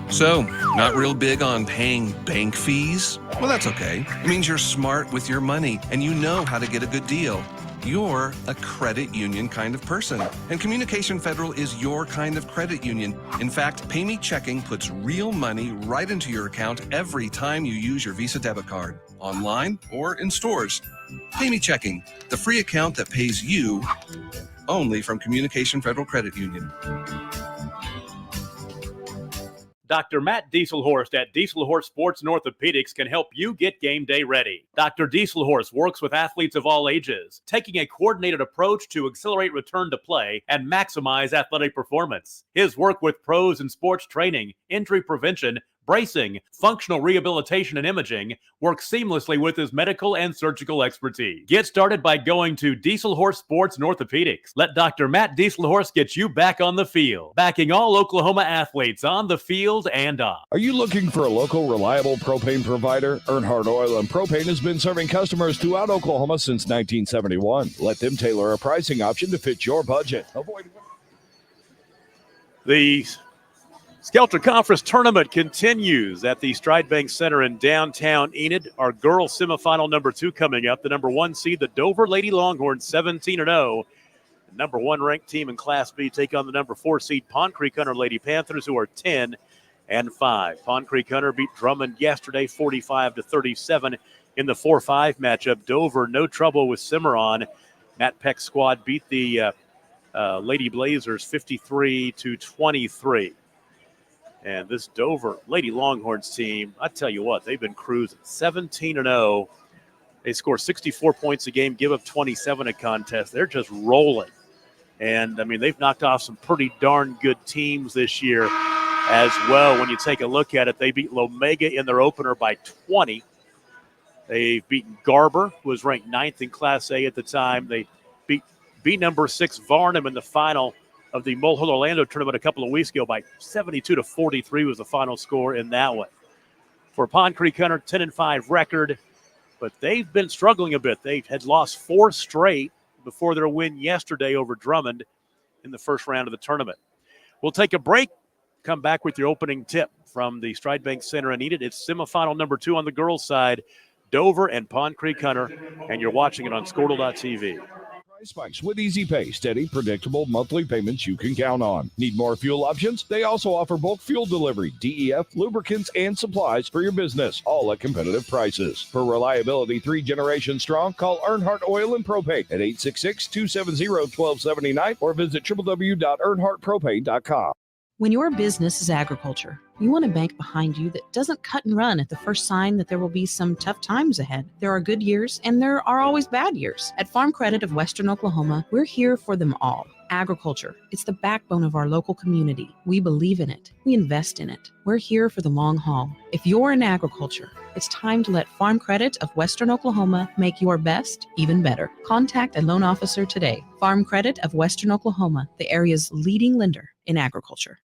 So, not real big on paying bank fees? Well, that's okay. It means you're smart with your money and you know how to get a good deal. You're a credit union kind of person, and Communication Federal is your kind of credit union. In fact, PayMe Checking puts real money right into your account every time you use your Visa debit card, online or in stores. PayMe Checking, the free account that pays you only from Communication Federal Credit Union. Dr. Matt Dieselhorst at Dieselhorst Sports and Orthopedics can help you get game day ready. Dr. Dieselhorst works with athletes of all ages, taking a coordinated approach to accelerate return to play and maximize athletic performance. His work with pros in sports training, injury prevention, bracing, functional rehabilitation, and imaging works seamlessly with his medical and surgical expertise. Get started by going to Dieselhorst Sports and Orthopedics. Let Dr. Matt Dieselhorst get you back on the field, backing all Oklahoma athletes on the field and off. Are you looking for a local, reliable propane provider? Earnhardt Oil and Propane has been serving customers throughout Oklahoma since 1971. Let them tailor a pricing option to fit your budget. The Skelter Conference Tournament continues at the Stride Bank Center in downtown Enid. Our girls semifinal number 2 coming up. The number 1 seed, the Dover Lady Longhorns, 17-0. The number 1 ranked team in Class B take on the number 4 seed Pond Creek Hunter Lady Panthers, who are 10-5. Pond Creek Hunter beat Drummond yesterday 45-37 in the 4-5 matchup. Dover, no trouble with Cimarron. Matt Peck's squad beat the Lady Blazers 53-23. And this Dover Lady Longhorns team, I tell you what, they've been cruising. 17-0. They score 64 points a game, give up 27 a contest. They're just rolling. And, I mean, they've knocked off some pretty darn good teams this year as well. When you take a look at it, they beat Lomega in their opener by 20. They've beaten Garber, who was ranked 9th in Class A at the time. They beat B number 6 Varnum in the final of the Mulholland Orlando tournament a couple of weeks ago by 72-43 was the final score in that one. For Pond Creek Hunter, 10-5 record, but they've been struggling a bit. They had lost 4 straight before their win yesterday over Drummond in the first round of the tournament. We'll take a break, come back with your opening tip from the Stride Bank Center in Enid. It's semifinal number 2 on the girls' side, Dover and Pond Creek Hunter, and you're watching it on Squirtle.tv. Price Spikes with Easy Pay, steady, predictable monthly payments you can count on. Need more fuel options? They also offer bulk fuel delivery, DEF, lubricants, and supplies for your business, all at competitive prices. For reliability 3 generations strong, call Earnhardt Oil and Propane at 866-270-1279 or visit www.earnhardtpropane.com. When your business is agriculture, you want a bank behind you that doesn't cut and run at the first sign that there will be some tough times ahead. There are good years and there are always bad years. At Farm Credit of Western Oklahoma, we're here for them all. Agriculture, it's the backbone of our local community. We believe in it. We invest in it. We're here for the long haul. If you're in agriculture, it's time to let Farm Credit of Western Oklahoma make your best even better. Contact a loan officer today. Farm Credit of Western Oklahoma, the area's leading lender in agriculture.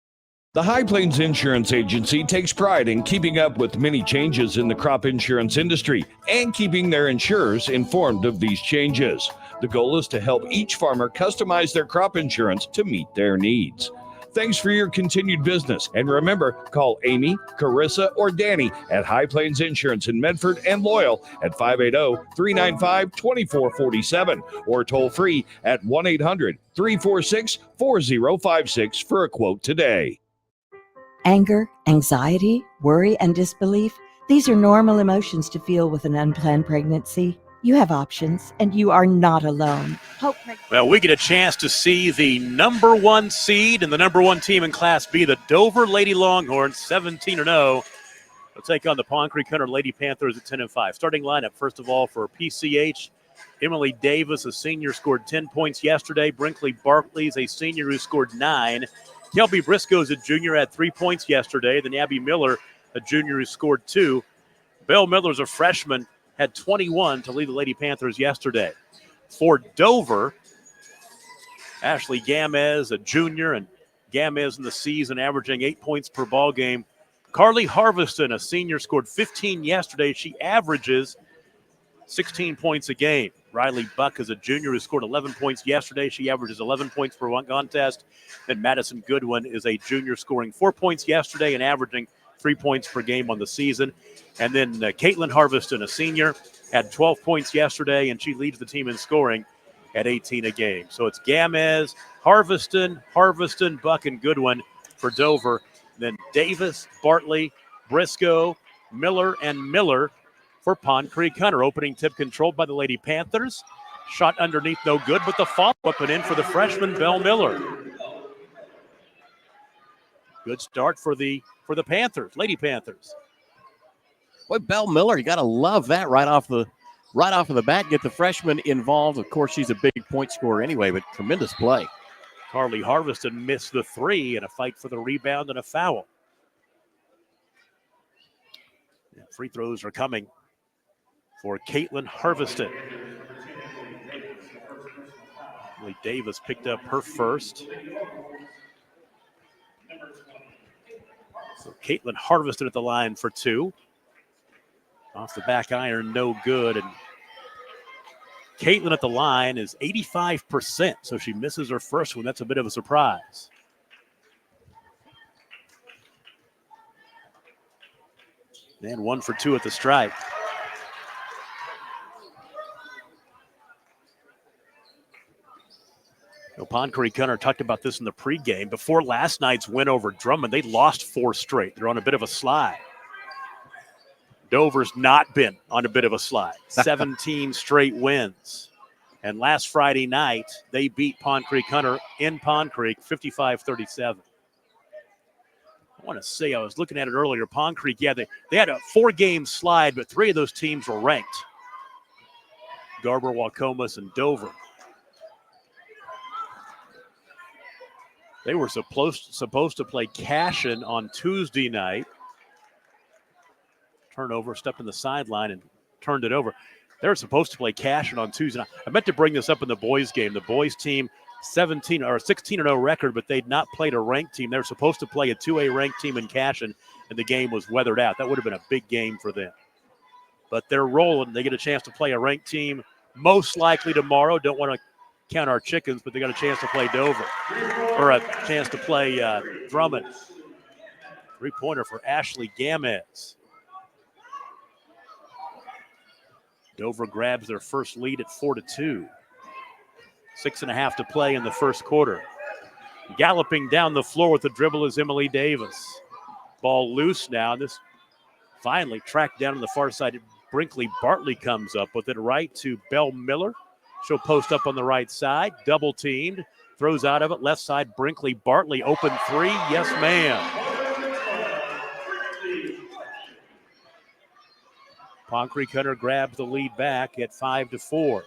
The High Plains Insurance Agency takes pride in keeping up with many changes in the crop insurance industry and keeping their insurers informed of these changes. The goal is to help each farmer customize their crop insurance to meet their needs. Thanks for your continued business. And remember, call Amy, Carissa, or Danny at High Plains Insurance in Medford and Loyal at 580-395-2447 or toll free at 1-800-346-4056 for a quote today. Anger, anxiety, worry, and disbelief, these are normal emotions to feel with an unplanned pregnancy. You have options, and you are not alone. Well, we get a chance to see the number 1 seed and the number 1 team in Class B, the Dover Lady Longhorns, 17-0. They'll take on the Pond Creek Hunter Lady Panthers at 10-5. Starting lineup, first of all, for PCH, Emily Davis, a senior, scored 10 points yesterday. Brinkley Barkley's a senior who scored 9. Kelby Briscoe's a junior, had 3 points yesterday. Then Abby Miller, a junior who scored 2. Belle Miller's a freshman, had 21 to lead the Lady Panthers yesterday. For Dover, Ashley Gamez, a junior, and Gamez in the season averaging 8 points per ball game. Carly Harveston, a senior, scored 15 yesterday. She averages 16 points a game. Riley Buck is a junior who scored 11 points yesterday. She averages 11 points per one contest. Then Madison Goodwin is a junior scoring 4 points yesterday and averaging 3 points per game on the season. And then Caitlin Harveston, a senior, had 12 points yesterday, and she leads the team in scoring at 18 a game. So it's Gamez, Harveston, Buck, and Goodwin for Dover. Then Davis, Bartley, Briscoe, Miller, and Miller for Pond Creek Hunter. Opening tip controlled by the Lady Panthers. Shot underneath, no good, but the follow-up and in for the freshman, Belle Miller. Good start for the Panthers, Lady Panthers. Boy, Belle Miller, you got to love that right off of the bat. Get the freshman involved. Of course, she's a big point scorer anyway, but tremendous play. Carly Harveston missed the three in a fight for the rebound and a foul. Yeah, free throws are coming for Caitlin Harveston. Emily Davis picked up her first. So Caitlin Harveston at the line for two. Off the back iron, no good. And Caitlin at the line is 85%, so she misses her first one. That's a bit of a surprise. And 1 for 2 at the stripe. Pond Creek Hunter talked about this in the pregame. Before last night's win over Drummond, they lost 4 straight. They're on a bit of a slide. Dover's not been on a bit of a slide. 17 straight wins. And last Friday night, they beat Pond Creek Hunter in Pond Creek 55-37. I want to say, I was looking at it earlier, Pond Creek, yeah, they had a 4-game slide, but 3 of those teams were ranked. Garber, Wacomas, and Dover. They were supposed to play Cashin on Tuesday night. Turnover, stepped in the sideline and turned it over. They were supposed to play Cashin on Tuesday night. I meant to bring this up in the boys game. The boys team, 16-0 record, but they'd not played a ranked team. They were supposed to play a 2A ranked team in Cashin, and the game was weathered out. That would have been a big game for them. But they're rolling. They get a chance to play a ranked team most likely tomorrow. Don't want to count our chickens, but they got a chance to play Dover, or a chance to play Drummond. 3-pointer for Ashley Gamez. Dover grabs their first lead at 4-2. 6.5 to play in the first quarter. Galloping down the floor with the dribble is Emily Davis. Ball loose now. This finally tracked down on the far side. Brinkley Bartley comes up with it right to Belle Miller. She'll post up on the right side. Double teamed. Throws out of it. Left side, Brinkley Bartley. Open 3. Yes, ma'am. Pond Creek Hunter grabs the lead back at 5-4.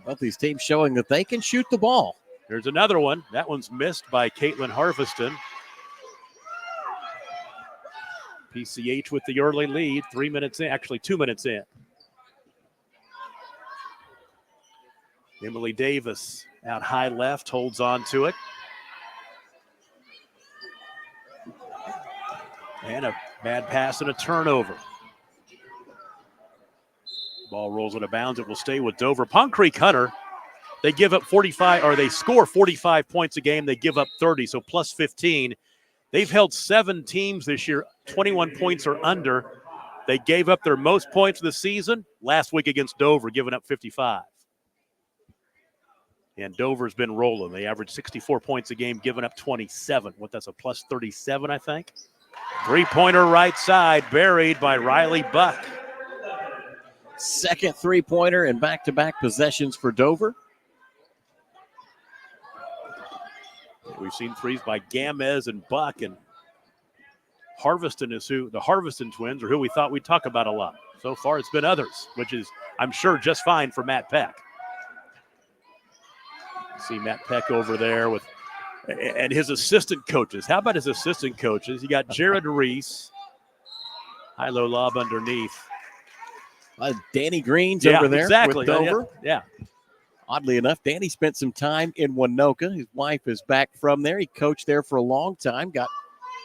Both these teams showing that they can shoot the ball. There's another one. That one's missed by Caitlin Harveston. PCH with the early lead. 3 minutes in, actually 2 minutes in. Emily Davis out high left, holds on to it. And a bad pass and a turnover. Ball rolls out of bounds. It will stay with Dover. Pond Creek Hunter, they give up 45, or they score 45 points a game. They give up 30, so plus 15. They've held 7 teams this year, 21 points or under. They gave up their most points of the season last week against Dover, giving up 55. And Dover's been rolling. They average 64 points a game, giving up 27. That's a plus 37, I think. 3-pointer right side, buried by Riley Buck. Second 3-pointer and back-to-back possessions for Dover. We've seen threes by Gamez and Buck, and Harveston is who the Harveston twins are who we thought we'd talk about a lot. So far, it's been others, which is, I'm sure, just fine for Matt Peck. See Matt Peck over there with, and his assistant coaches. How about his assistant coaches? You got Jared Reese. High-low lob underneath. Danny Green's over there with Dover. Yeah. Oddly enough, Danny spent some time in Winoka. His wife is back from there. He coached there for a long time, got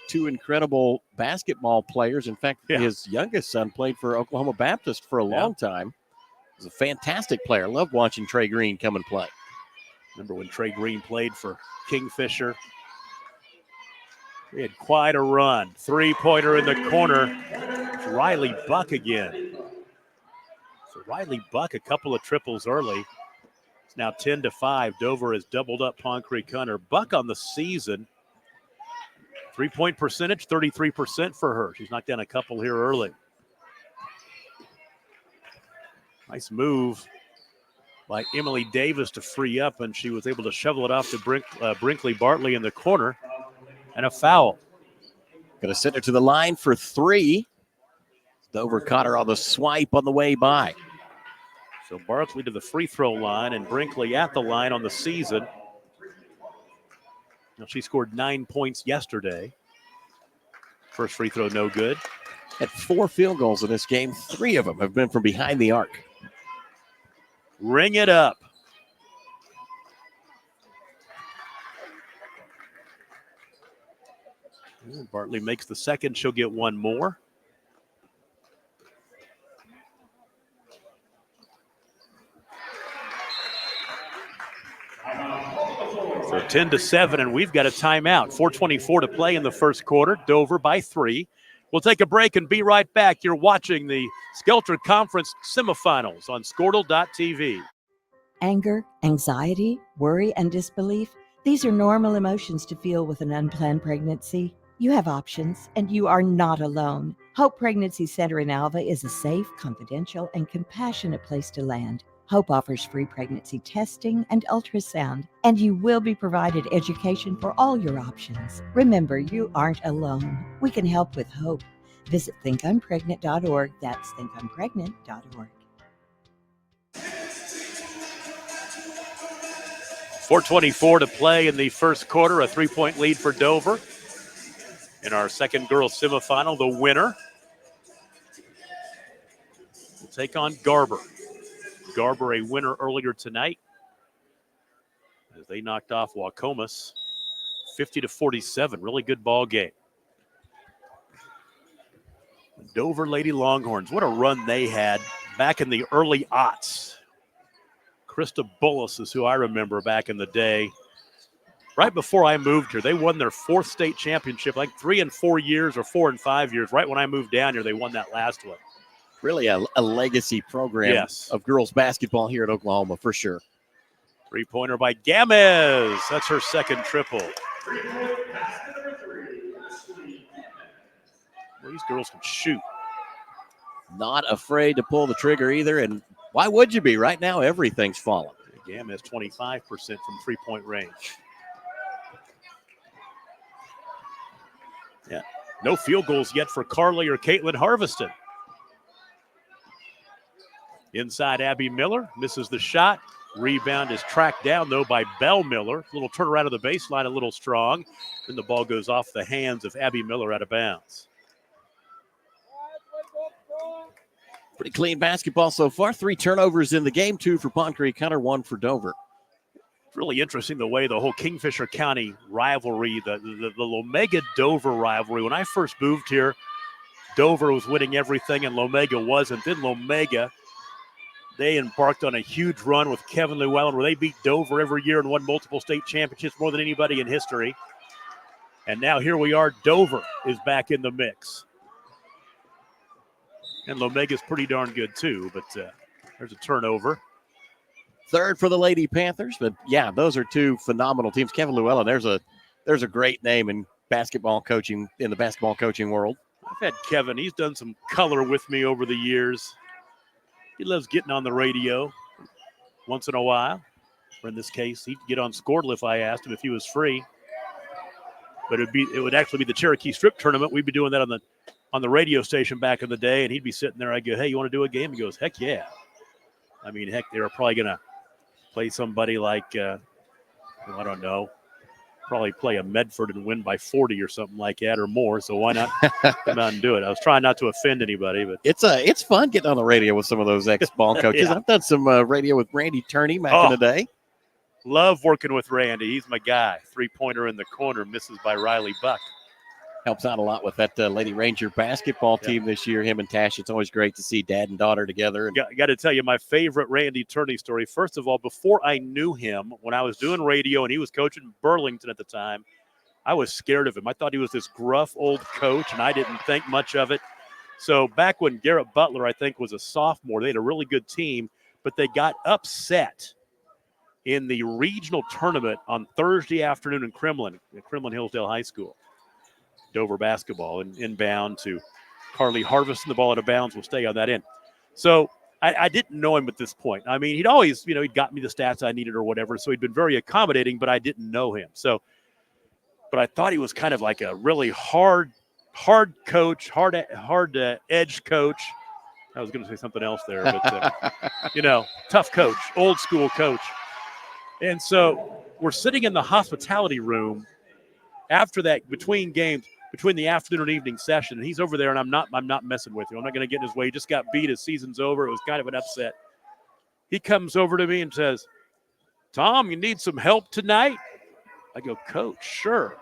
2 incredible basketball players. In fact, his youngest son played for Oklahoma Baptist for a long time. He's a fantastic player. Loved watching Trey Green come and play. Remember when Trey Green played for Kingfisher? He had quite a run. Three-pointer in the corner. It's Riley Buck again. So Riley Buck, a couple of triples early. It's now 10-5. Dover has doubled up Pond Creek Hunter. Buck on the season. Three-point percentage, 33% for her. She's knocked down a couple here early. Nice move by Emily Davis to free up, and she was able to shovel it off to Brinkley Bartley in the corner. And a foul. Going to send her to the line for three. Dover caught her on the swipe on the way by. So Barkley to the free throw line and Brinkley at the line on the season. Now she scored 9 points yesterday. First free throw, no good. Had 4 field goals in this game. 3 of them have been from behind the arc. Ring it up. Bartley makes the second. She'll get one more. So 10-7, and we've got a timeout. 4:24 to play in the first quarter. Dover by 3. We'll take a break and be right back. You're watching the Skelter Conference semifinals on Squirtle.tv. Anger, anxiety, worry, and disbelief. These are normal emotions to feel with an unplanned pregnancy. You have options, and you are not alone. Hope Pregnancy Center in Alva is a safe, confidential, and compassionate place to land. Hope offers free pregnancy testing and ultrasound, and you will be provided education for all your options. Remember, you aren't alone. We can help with hope. Visit thinkimpregnant.org. That's thinkimpregnant.org. 4:24 to play in the first quarter. A 3-point lead for Dover. In our second girls semifinal, the winner will take on Garber. Garber, a winner earlier tonight, as they knocked off Wacomas 50-47. Really good ball game. Dover Lady Longhorns, what a run they had back in the early aughts. Krista Bullis is who I remember back in the day. Right before I moved here, they won their 4th state championship, like 3 and 4 years or 4 and 5 years. Right when I moved down here, they won that last one. Really a legacy program of girls basketball here at Oklahoma, for sure. Three-pointer by Gamez. That's her second triple. Well, these girls can shoot. Not afraid to pull the trigger either, and why would you be? Right now, everything's falling. Gamez 25% from three-point range. Yeah, no field goals yet for Carly or Caitlin Harveston. Inside, Abby Miller misses the shot. Rebound is tracked down, though, by Belle Miller. Little turnaround of the baseline, a little strong. Then the ball goes off the hands of Abby Miller out of bounds. Pretty clean basketball so far. 3 turnovers in the game, 2 for Pond Creek Hunter, 1 for Dover. It's really interesting the way the whole Kingfisher County rivalry, the Lomega-Dover rivalry. When I first moved here, Dover was winning everything and Lomega wasn't. Then Lomega, they embarked on a huge run with Kevin Llewellyn where they beat Dover every year and won multiple state championships, more than anybody in history. And now here we are, Dover is back in the mix. And Lomega's pretty darn good too, but there's a turnover. Third for the Lady Panthers, but yeah, those are 2 phenomenal teams. Kevin Llewellyn, there's a great name in basketball coaching, in the basketball coaching world. I've had Kevin. He's done some color with me over the years. He loves getting on the radio once in a while. Or in this case, he'd get on Squirtle if I asked him if he was free. But it would actually be the Cherokee Strip Tournament. We'd be doing that on the radio station back in the day, and he'd be sitting there. I'd go, "Hey, you want to do a game?" He goes, "Heck yeah." I mean, heck, they were probably going to play somebody like, I don't know, probably play a Medford and win by 40 or something like that or more. So why not come out and do it? I was trying not to offend anybody, but it's fun getting on the radio with some of those ex-ball coaches. Yeah. I've done some radio with Randy Turney back in the day. Love working with Randy. He's my guy. Three-pointer in the corner, misses by Riley Buck. helps out a lot with that Lady Ranger basketball team this year. Him and Tash, it's always great to see dad and daughter together. And Got to tell you my favorite Randy Turney story. First of all, before I knew him, when I was doing radio and he was coaching Burlington at the time, I was scared of him. I thought he was this gruff old coach, and I didn't think much of it. So back when Garrett Butler, I think, was a sophomore, they had a really good team, but they got upset in the regional tournament on Thursday afternoon in Kremlin, at Kremlin Hillsdale High School. Dover basketball and inbound to Carly Harvison. The ball out of bounds will stay on that end. So I didn't know him at this point. I mean, he'd always, he'd got me the stats I needed or whatever. So he'd been very accommodating, but I didn't know him. But I thought he was kind of like a really hard coach, hard edge coach. I was going to say something else there, but tough coach, old school coach. And so we're sitting in the hospitality room after that, between games, between the afternoon and evening session, and he's over there, and I'm not messing with you. I'm not going to get in his way. He just got beat. His season's over. It was kind of an upset. He comes over to me and says, "Tom, you need some help tonight?" I go, "Coach, sure."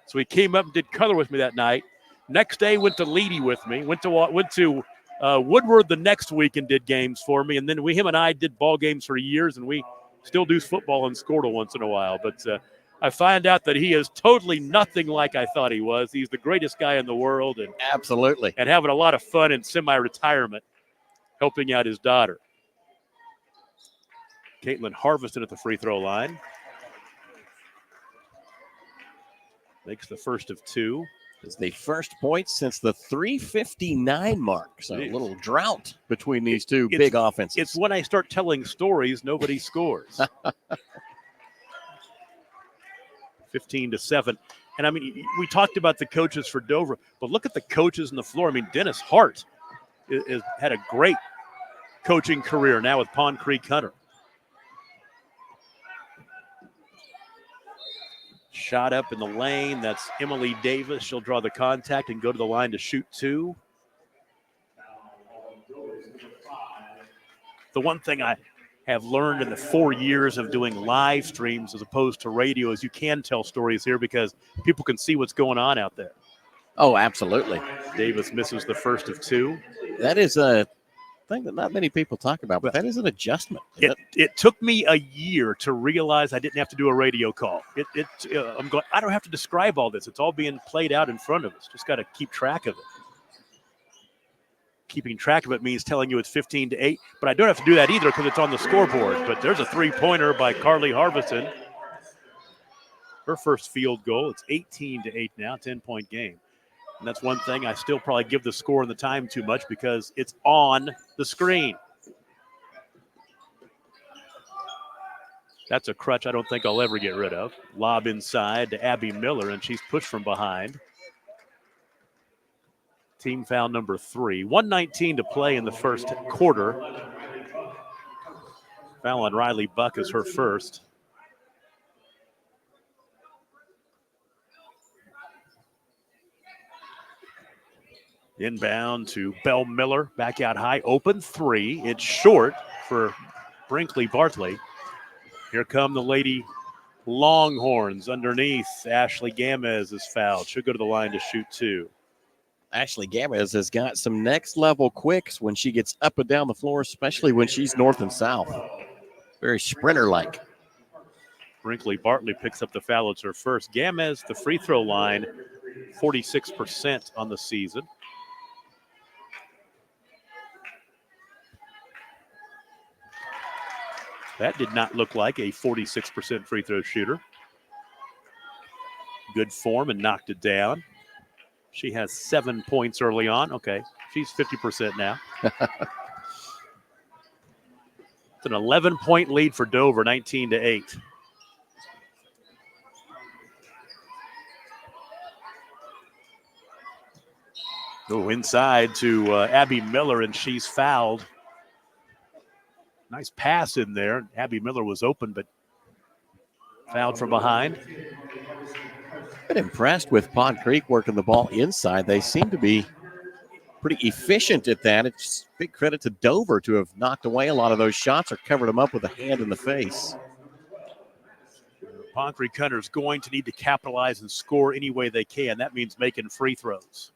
So he came up and did color with me that night. Next day, went to Leedy with me. Went to Woodward the next week and did games for me. And then him and I did ball games for years, and we still do football in Squirtle once in a while. But I find out that he is totally nothing like I thought he was. He's the greatest guy in the world, and absolutely, and having a lot of fun in semi-retirement, helping out his daughter. Caitlin Harveston at the free throw line. Makes the first of two. It's the first point since the 3:59 mark. So a little drought between these two big offenses. It's when I start telling stories, nobody scores. 15-7. And I mean, we talked about the coaches for Dover, but look at the coaches on the floor. I mean, Dennis Hart has had a great coaching career now with Pond Creek Hunter. Shot up in the lane. That's Emily Davis. She'll draw the contact and go to the line to shoot two. The one thing I have learned in the 4 years of doing live streams as opposed to radio is you can tell stories here because people can see what's going on out there. Oh, absolutely. Davis misses the first of two. That is a thing that not many people talk about, but that is an adjustment. It took me a year to realize I didn't have to do a radio call. I'm going, I don't have to describe all this. It's all being played out in front of us. Just got to keep track of it. Keeping track of it means telling you it's 15-8, but I don't have to do that either because it's on the scoreboard. But there's a three-pointer by Carly Harvison. Her first field goal. It's 18-8 now, 10-point game. And that's one thing I still probably give the score and the time too much because it's on the screen. That's a crutch I don't think I'll ever get rid of. Lob inside to Abby Miller, and she's pushed from behind. Team foul number 3. 1:19 to play in the first quarter. Foul on Riley Buck is her first. Inbound to Belle Miller, back out high, open three. It's short for Brinkley Bartley. Here come the Lady Longhorns underneath. Ashley Gamez is fouled. She'll go to the line to shoot two. Ashley Gamez has got some next level quicks when she gets up and down the floor, especially when she's north and south. Very sprinter-like. Brinkley Bartley picks up the foul. It's her first. Gamez, the free throw line, 46% on the season. That did not look like a 46% free throw shooter. Good form and knocked it down. She has 7 points early on. Okay, she's 50% now. It's an 11-point lead for Dover, 19-8. Oh, inside to Abby Miller, and she's fouled. Nice pass in there. Abby Miller was open, but fouled from behind. Been impressed with Pond Creek working the ball inside. They seem to be pretty efficient at that. It's big credit to Dover to have knocked away a lot of those shots or covered them up with a hand in the face. Pond Creek Hunter's going to need to capitalize and score any way they can. That means making free throws.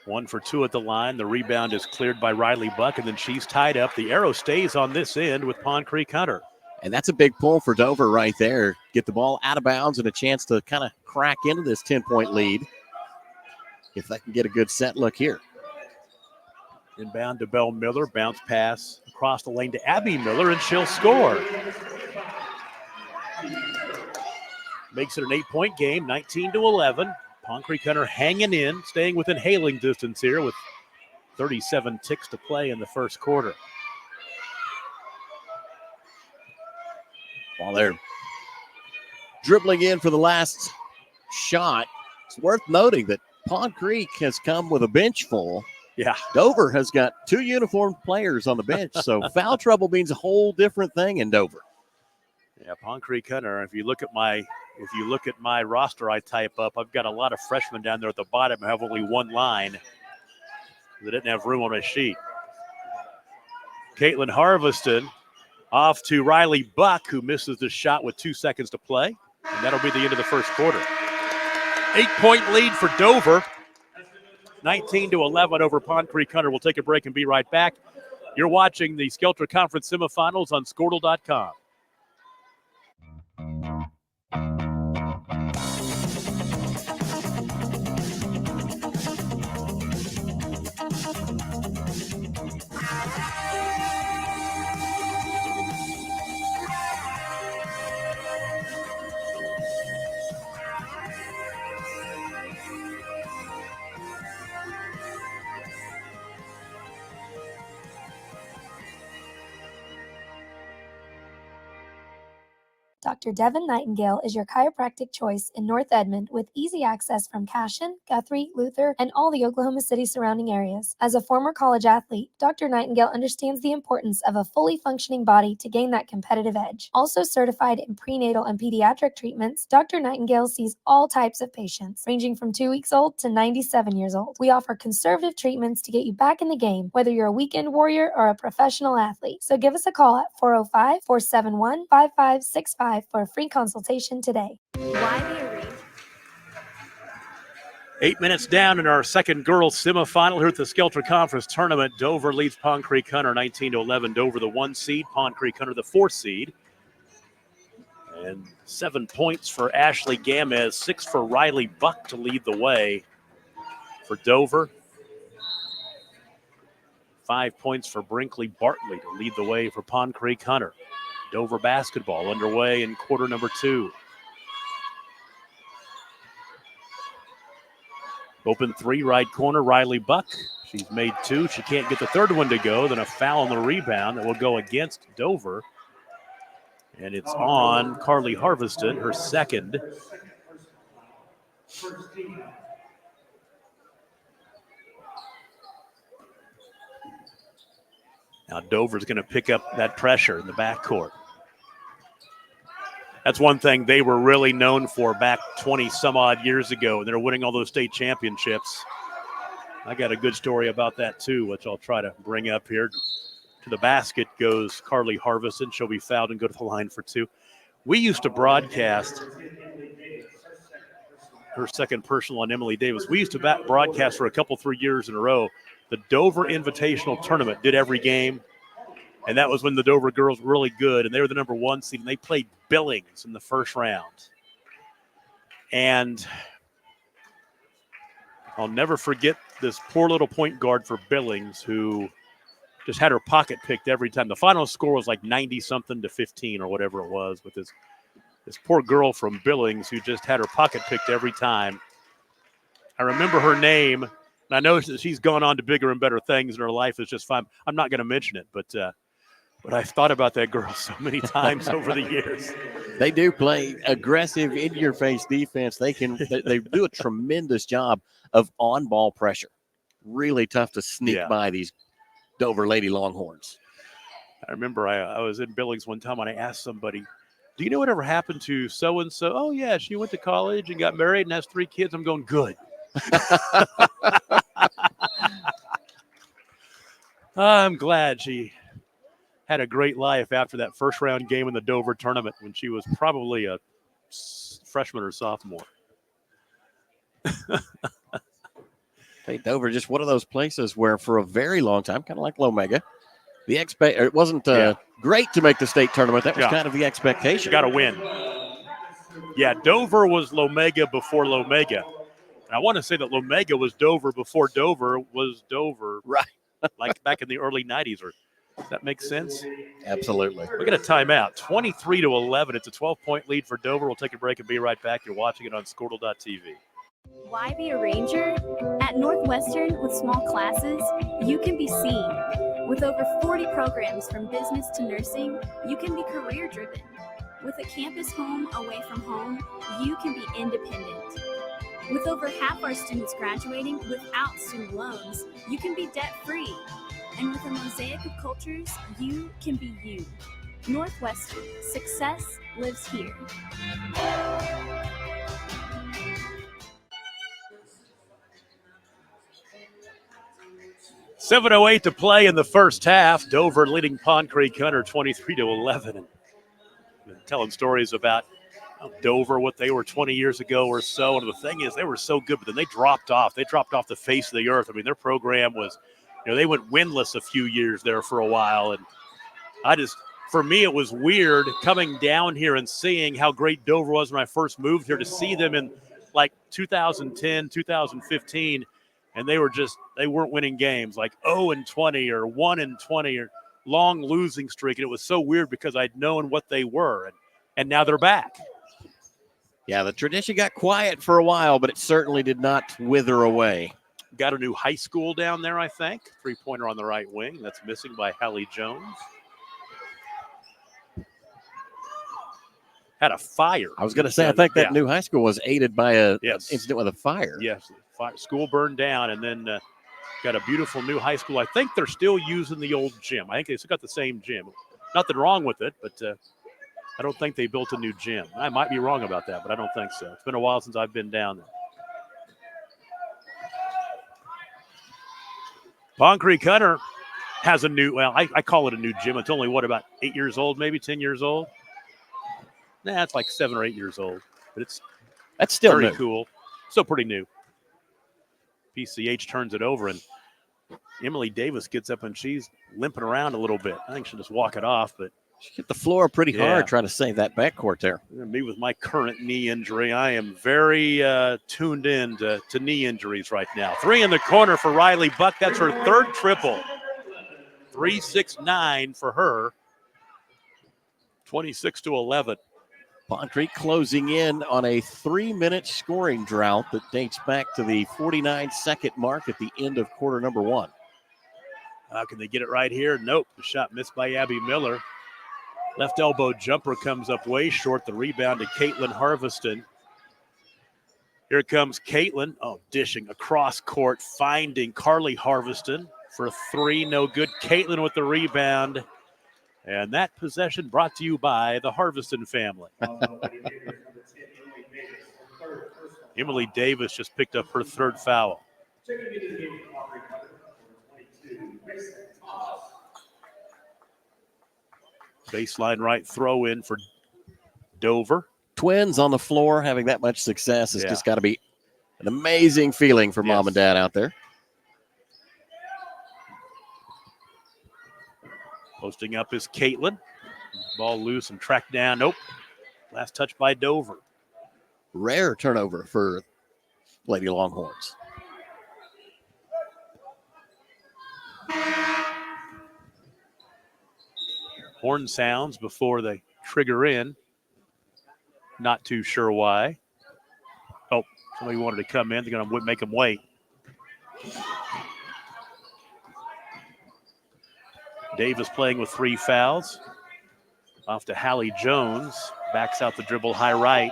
One for two at the line. The rebound is cleared by Riley Buck, and then she's tied up. The arrow stays on this end with Pond Creek Hunter. And that's a big pull for Dover right there. Get the ball out of bounds and a chance to kind of crack into this 10-point lead if they can get a good set look here. Inbound to Belle Miller. Bounce pass across the lane to Abby Miller, and she'll score. Makes it an 8-point game, 19-11. Pond Creek Hunter hanging in, staying within hailing distance here with 37 ticks to play in the first quarter. While they're dribbling in for the last shot, it's worth noting that Pond Creek has come with a bench full. Yeah. Dover has got 2 uniformed players on the bench, so foul trouble means a whole different thing in Dover. Yeah, Pond Creek Hunter, if you look at my roster I type up, I've got a lot of freshmen down there at the bottom who have only one line. They didn't have room on my sheet. Caitlin Harveston off to Riley Buck, who misses the shot with 2 seconds to play. And that'll be the end of the first quarter. 8-point lead for Dover. 19-11 over Pond Creek Hunter. We'll take a break and be right back. You're watching the Skelter Conference semifinals on Squirtle.com. Dr. Devin Nightingale is your chiropractic choice in North Edmond with easy access from Cashion, Guthrie, Luther, and all the Oklahoma City surrounding areas. As a former college athlete, Dr. Nightingale understands the importance of a fully functioning body to gain that competitive edge. Also certified in prenatal and pediatric treatments, Dr. Nightingale sees all types of patients, ranging from 2 weeks old to 97 years old. We offer conservative treatments to get you back in the game, whether you're a weekend warrior or a professional athlete. So give us a call at 405-471-5565 for a free consultation today. Why be a Reed? 8 minutes down in our second girls semifinal here at the Skelter Conference Tournament. Dover leads Pond Creek Hunter 19-11. Dover the 1 seed, Pond Creek Hunter the 4 seed. And 7 points for Ashley Gamez, 6 for Riley Buck to lead the way for Dover. 5 points for Brinkley Bartley to lead the way for Pond Creek Hunter. Dover basketball underway in quarter number 2. Open 3, right corner, Riley Buck. She's made 2. She can't get the third one to go. Then a foul on the rebound that will go against Dover. And it's on Carly Harveston, her second. Now Dover's going to pick up that pressure in the backcourt. That's one thing they were really known for back 20-some-odd years ago, and they're winning all those state championships. I got a good story about that, too, which I'll try to bring up here. To the basket goes Carly Harveston. She'll be fouled and go to the line for 2. We used to broadcast her second personal on Emily Davis. We used to broadcast for a couple, 3 years in a row. The Dover Invitational Tournament did every game. And that was when the Dover girls were really good, and they were the number 1 seed, and they played Billings in the first round. And I'll never forget this poor little point guard for Billings who just had her pocket picked every time. The final score was like 90-something to 15 or whatever it was, with this poor girl from Billings who just had her pocket picked every time. I remember her name, and I know that she's gone on to bigger and better things in her life. It's just fine. I'm not going to mention it, but I've thought about that girl so many times over the years. They do play aggressive, in-your-face defense. They do a tremendous job of on-ball pressure. Really tough to sneak by these Dover Lady Longhorns. I remember I was in Billings one time and I asked somebody, do you know whatever happened to so-and-so? Oh, yeah, she went to college and got married and has 3 kids. I'm going, good. I'm glad she had a great life after that first round game in the Dover tournament when she was probably a freshman or sophomore. Hey, Dover, just one of those places where for a very long time, kind of like Lomega, it wasn't great to make the state tournament. That was kind of the expectation. Got to win. Yeah, Dover was Lomega before Lomega. I want to say that Lomega was Dover before Dover was Dover. Right. Like back in the early 90s. Does that make sense? Absolutely. We're going to time out. 23-11. It's a 12-point lead for Dover. We'll take a break and be right back. You're watching it on Squirtle.tv. Why be a ranger? At Northwestern, with small classes, you can be seen. With over 40 programs from business to nursing, you can be career-driven. With a campus home away from home, you can be independent. With over half our students graduating without student loans, you can be debt-free. And with a mosaic of cultures, you can be you. Northwestern, success lives here. 7:08 to play in the first half. Dover leading Pond Creek Hunter 23-11. And telling stories about Dover, what they were 20 years ago or so. And the thing is, they were so good, but then they dropped off. They dropped off the face of the earth. I mean, their program was, they went winless a few years there for a while. And for me, it was weird coming down here and seeing how great Dover was when I first moved here, to see them in like 2010, 2015. And they weren't winning games, like 0-20 or 1-20 or long losing streak. And it was so weird because I'd known what they were. And now they're back. Yeah, the tradition got quiet for a while, but it certainly did not wither away. Got a new high school down there, I think. Three-pointer on the right wing. That's missing by Hallie Jones. Had a fire. I was going to say, I think that new high school was aided by an incident with a fire. Yes, school burned down, and then got a beautiful new high school. I think they're still using the old gym. I think they still got the same gym. Nothing wrong with it, but I don't think they built a new gym. I might be wrong about that, but I don't think so. It's been a while since I've been down there. Pond Creek Hunter has a new, I call it a new gym. It's only, about 8 years old, maybe 10 years old? Nah, it's like 7 or 8 years old. But that's still very new. Cool. Still pretty new. PCH turns it over, and Emily Davis gets up, and she's limping around a little bit. I think she'll just walk it off, but she hit the floor pretty hard trying to save that backcourt there. Me with my current knee injury, I am very tuned in to knee injuries right now. 3 in the corner for Riley Buck. That's her third triple. 3-6-9 for her. 26-11. Pond Creek closing in on a 3-minute scoring drought that dates back to the 49-second mark at the end of quarter number 1. Can they get it right here? Nope. The shot missed by Abby Miller. Left elbow jumper comes up way short. The rebound to Caitlin Harveston. Here comes Caitlin. Dishing across court, finding Carly Harveston for 3. No good. Caitlin with the rebound. And that possession brought to you by the Harveston family. Emily Davis just picked up her third foul. Baseline right throw in for Dover. Twins on the floor having that much success has just got to be an amazing feeling for mom and dad out there. Posting up is Caitlin. Ball loose and tracked down. Nope. Last touch by Dover. Rare turnover for Lady Longhorns. Horn sounds before they trigger in. Not too sure why. Somebody wanted to come in. They're going to make them wait. Davis playing with 3 fouls. Off to Hallie Jones. Backs out the dribble high right.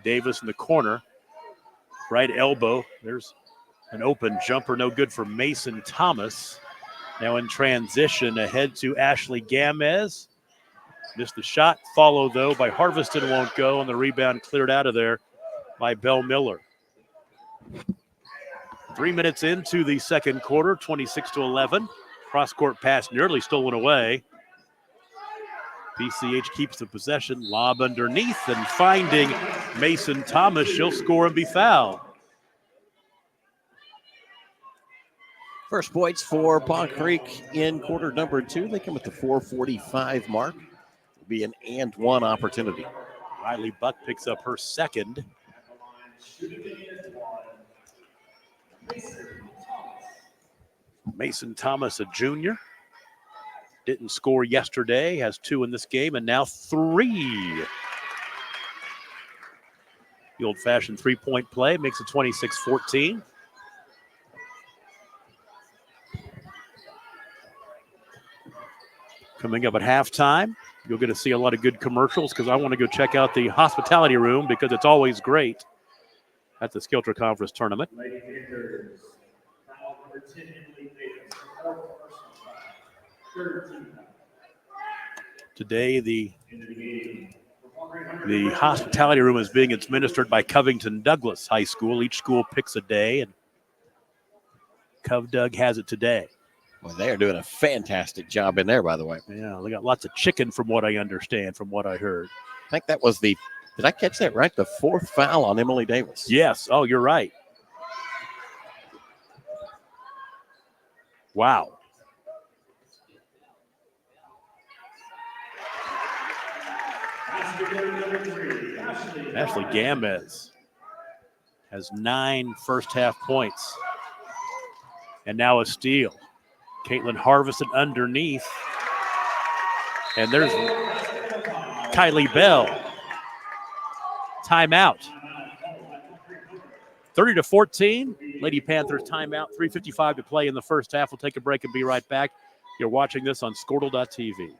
Davis in the corner. Right elbow. There's an open jumper. No good for Mason Thomas. Now in transition ahead to Ashley Gamez. Missed the shot. Follow, though, by Harveston won't go. And the rebound cleared out of there by Belle Miller. 3 minutes into the second quarter, 26-11. Cross-court pass nearly stolen away. PCH keeps the possession. Lob underneath and finding Mason Thomas. She'll score and be fouled. First points for Pond Creek in quarter number 2. They come at the 4:45 mark. It'll be an and one opportunity. Riley Buck picks up her second. Mason Thomas, a junior. Didn't score yesterday, has 2 in this game, and now 3. The old-fashioned three-point play makes it 26-14. Coming up at halftime, you'll get to see a lot of good commercials because I want to go check out the hospitality room because it's always great at the Skilter Conference Tournament. Today, the hospitality room is being administered by Covington Douglas High School. Each school picks a day, and Cov Doug has it today. Well, they are doing a fantastic job in there, by the way. Yeah, they got lots of chicken from what I understand, from what I heard. I think that was did I catch that right? The 4th foul on Emily Davis. Yes. Oh, you're right. Wow. Ashley Gambez has 9 first-half points. And now a steal. Caitlin Harvison underneath. And there's Kylie Bell. Timeout. 30-14. Lady Panthers timeout. 3:55 to play in the first half. We'll take a break and be right back. You're watching this on Squirtle.tv.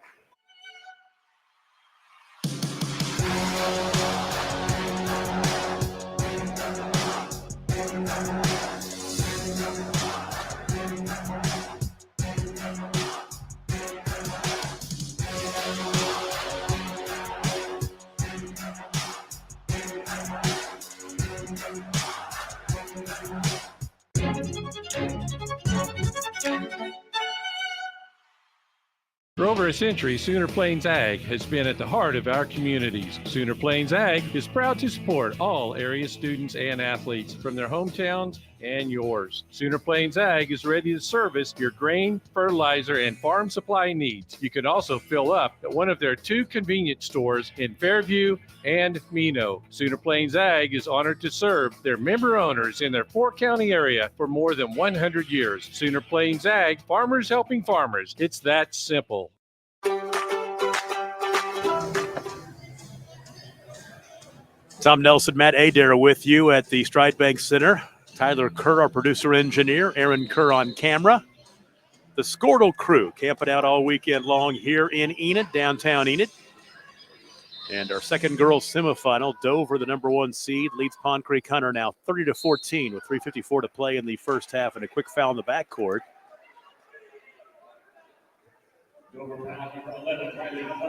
For over a century, Sooner Plains Ag has been at the heart of our communities. Sooner Plains Ag is proud to support all area students and athletes from their hometowns and yours. Sooner Plains Ag is ready to service your grain, fertilizer, and farm supply needs. You can also fill up at one of their 2 convenience stores in Fairview and Mino. Sooner Plains Ag is honored to serve their member owners in their 4-county area for more than 100 years. Sooner Plains Ag, farmers helping farmers. It's that simple. Tom Nelson, Matt Adair with you at the Stride Bank Center. Tyler Kerr, our producer engineer. Aaron Kerr on camera. The Squirtle crew camping out all weekend long here in Enid, downtown Enid. And our second girls semifinal, Dover, the number 1 seed, leads Pond Creek Hunter now 30-14 with 3:54 to play in the first half and a quick foul in the backcourt.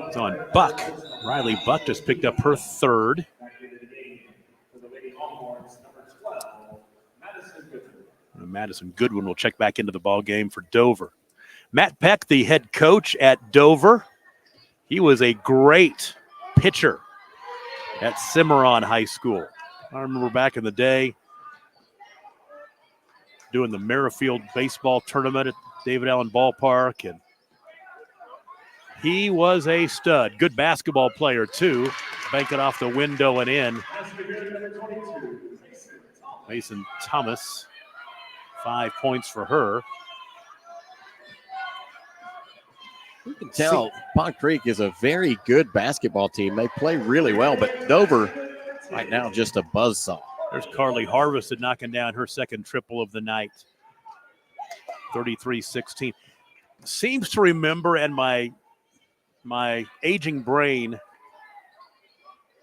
It's on Buck. Riley Buck just picked up her 3rd. Madison Goodwin will check back into the ball game for Dover. Matt Peck, the head coach at Dover. He was a great pitcher at Cimarron High School. I remember back in the day doing the Merrifield baseball tournament at David Allen Ballpark, and he was a stud. Good basketball player, too. Bank it off the window and in. Mason Thomas, 5 points for her. You can tell Pond Creek is a very good basketball team. They play really well, but Dover right now just a buzzsaw. There's Carly Harvison knocking down her second triple of the night. 33-16. Seems to remember, and my aging brain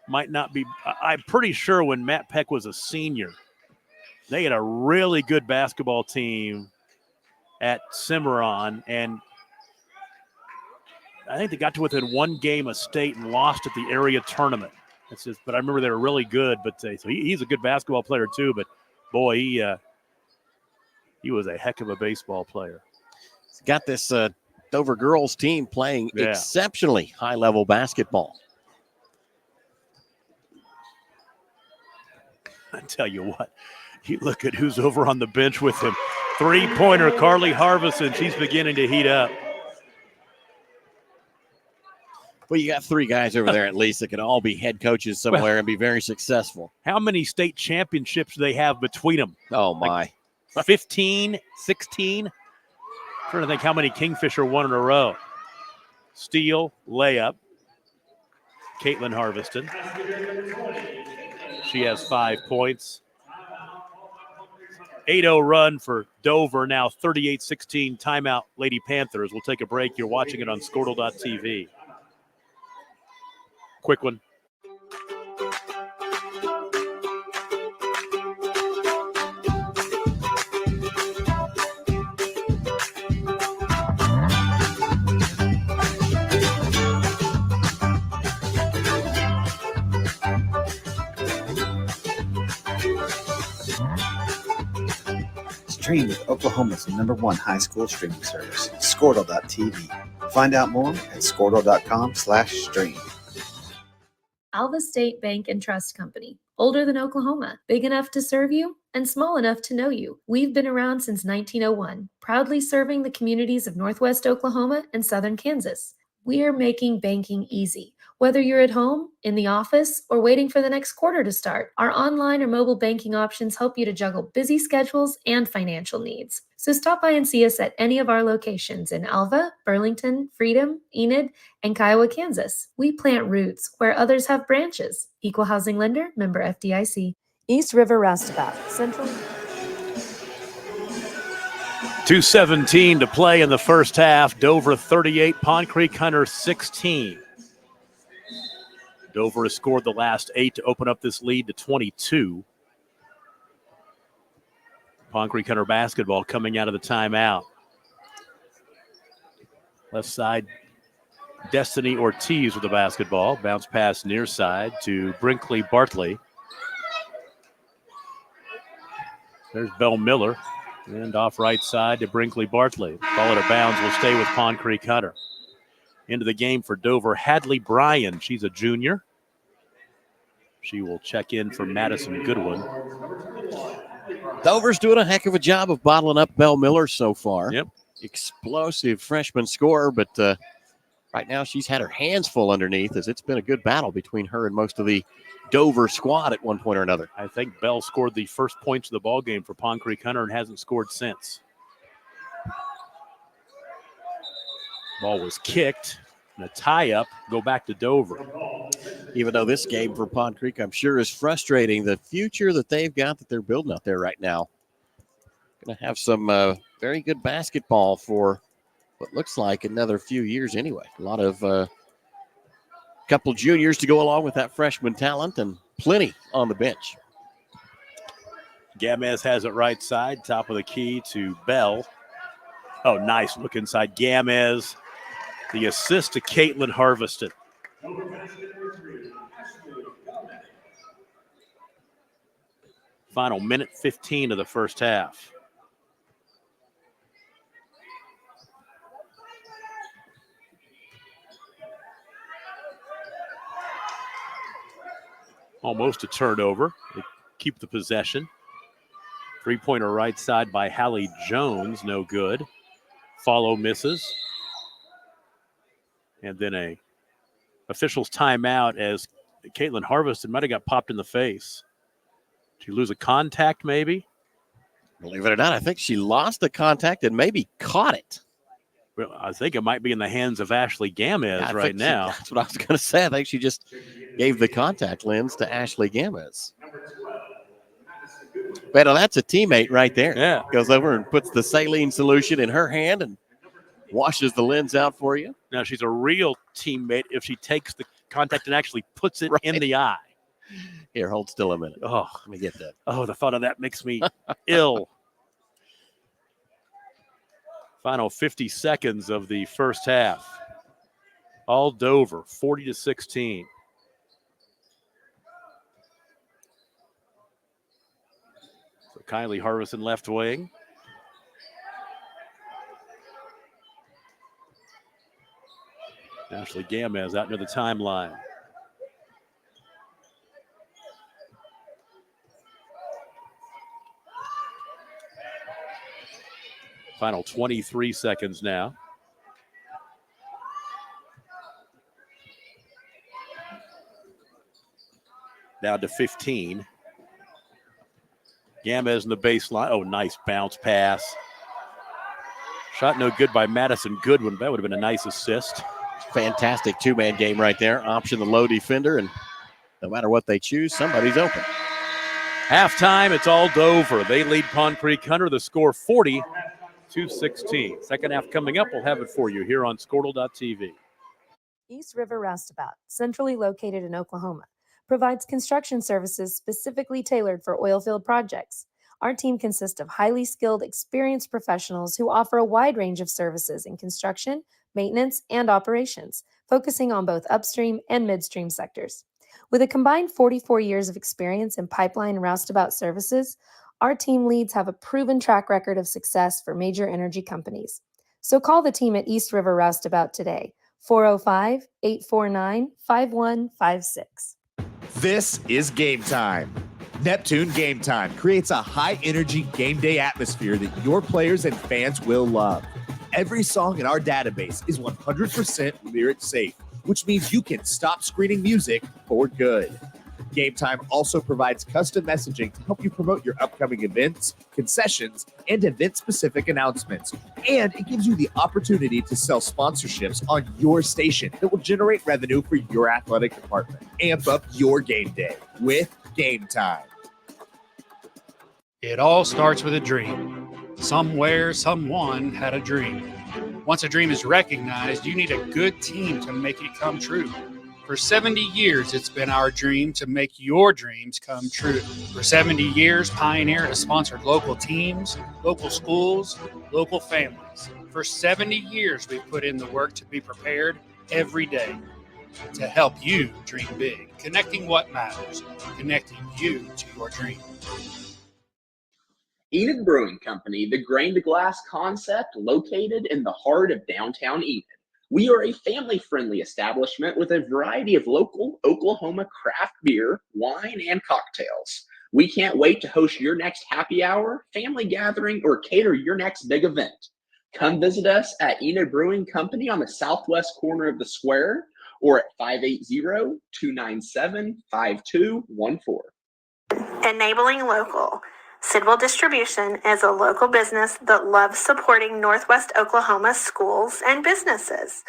might not be, I'm pretty sure when Matt Peck was a senior, they had a really good basketball team at Cimarron, and I think they got to within 1 game of state and lost at the area tournament. It's just, but I remember they were really good. But so he's a good basketball player too. But boy, he was a heck of a baseball player. got this Dover girls team playing exceptionally high-level basketball. I tell you what, you look at who's over on the bench with him. Three-pointer, Carly Harvison. She's beginning to heat up. Well, you got three guys over there at least that could all be head coaches somewhere and be very successful. How many state championships do they have between them? Oh, my. Like 15, 16? I'm trying to think how many Kingfisher won in a row. Steal, layup. Caitlin Harveston. She has 5 points. 8-0 run for Dover, now 38-16 timeout Lady Panthers. We'll take a break. You're watching it on Squirtle.tv. Quick one. Stream with Oklahoma's #1 high school streaming service, Squirtle.tv. Find out more at Squirtle.com/stream. Alva State Bank and Trust Company. Older than Oklahoma, big enough to serve you, and small enough to know you. We've been around since 1901, proudly serving the communities of Northwest Oklahoma and Southern Kansas. We are making banking easy. Whether you're at home, in the office, or waiting for the next quarter to start, our online or mobile banking options help you to juggle busy schedules and financial needs. So stop by and see us at any of our locations in Alva, Burlington, Freedom, Enid, and Kiowa, Kansas. We plant roots where others have branches. Equal Housing Lender, member FDIC. East River Roustabout, Central. 2:17 to play in the first half. Dover 38, Pond Creek Hunter 16. Dover has scored the last 8 to open up this lead to 22. Pond Creek Hunter basketball coming out of the timeout. Left side, Destiny Ortiz with the basketball. Bounce pass near side to Brinkley Bartley. There's Belle Miller. And off right side to Brinkley Bartley. Ball out of bounds will stay with Pond Creek Hunter. Into the game for Dover, Hadley Bryan. She's a junior. She will check in for Madison Goodwin. Dover's doing a heck of a job of bottling up Belle Miller so far. Yep. Explosive freshman scorer, but right now she's had her hands full underneath as it's been a good battle between her and most of the Dover squad at one point or another. I think Bell scored the first points of the ball game for Pond Creek Hunter and hasn't scored since. Ball was kicked. And a tie-up, go back to Dover. Even though this game for Pond Creek, I'm sure, is frustrating, the future that they've got that they're building out there right now. Going to have some very good basketball for what looks like another few years anyway. A lot of couple juniors to go along with that freshman talent and plenty on the bench. Gamez has it right side, top of the key to Bell. Oh, nice look inside Gamez. The assist to Caitlin Harveston. Final minute 15 of the first half. Almost a turnover. They keep the possession. Three-pointer right side by Hallie Jones, no good. Follow misses. And then a official's timeout as Caitlin Harveston might have got popped in the face. Did she lose a contact maybe? Believe it or not, I think she lost the contact and maybe caught it. Well, I think it might be in the hands of Ashley Gamez right now. That's what I was going to say. I think she just gave the contact lens to Ashley Gamez. But that's a teammate right there. Yeah. Goes over and puts the saline solution in her hand and washes the lens out for you. Now, she's a real teammate if she takes the contact and actually puts it in the eye. Here, hold still a minute. Oh, let me get that. Oh, the thought of that makes me ill. Final 50 seconds of the first half. All Dover, 40-16. So Kylie Harvison left wing. Ashley Gamez out near the timeline. Final 23 seconds now. Down to 15. Gamez in the baseline. Oh, nice bounce pass. Shot no good by Madison Goodwin. That would have been a nice assist. Fantastic two-man game right there. Option the low defender, and no matter what they choose, somebody's open. Halftime, it's all Dover. They lead Pond Creek Hunter. The score 40-16. Second half coming up. We'll have it for you here on Squirtle.tv. East River Roustabout, centrally located in Oklahoma, provides construction services specifically tailored for oilfield projects. Our team consists of highly skilled, experienced professionals who offer a wide range of services in construction, maintenance, and operations, focusing on both upstream and midstream sectors. With a combined 44 years of experience in pipeline and roustabout services, our team leads have a proven track record of success for major energy companies. So call the team at East River Roustabout today, 405-849-5156. This is Game Time. Neptune Game Time creates a high-energy game day atmosphere that your players and fans will love. Every song in our database is 100% lyric safe, which means you can stop screening music for good. Game Time also provides custom messaging to help you promote your upcoming events, concessions, and event-specific announcements. And it gives you the opportunity to sell sponsorships on your station that will generate revenue for your athletic department. Amp up your game day with Game Time. It all starts with a dream. Somewhere, someone had a dream. Once a dream is recognized, you need a good team to make it come true. For 70 years, it's been our dream to make your dreams come true. For 70 years, Pioneer has sponsored local teams, local schools, local families. For 70 years, we've put in the work to be prepared every day to help you dream big. Connecting what matters, connecting you to your dream. Enid Brewing Company, the grain to glass concept located in the heart of downtown Enid. We are a family-friendly establishment with a variety of local Oklahoma craft beer, wine, and cocktails. We can't wait to host your next happy hour, family gathering, or cater your next big event. Come visit us at Enid Brewing Company on the southwest corner of the square or at 580-297-5214. Enabling local. Sidwell Distribution is a local business that loves supporting Northwest Oklahoma schools and businesses.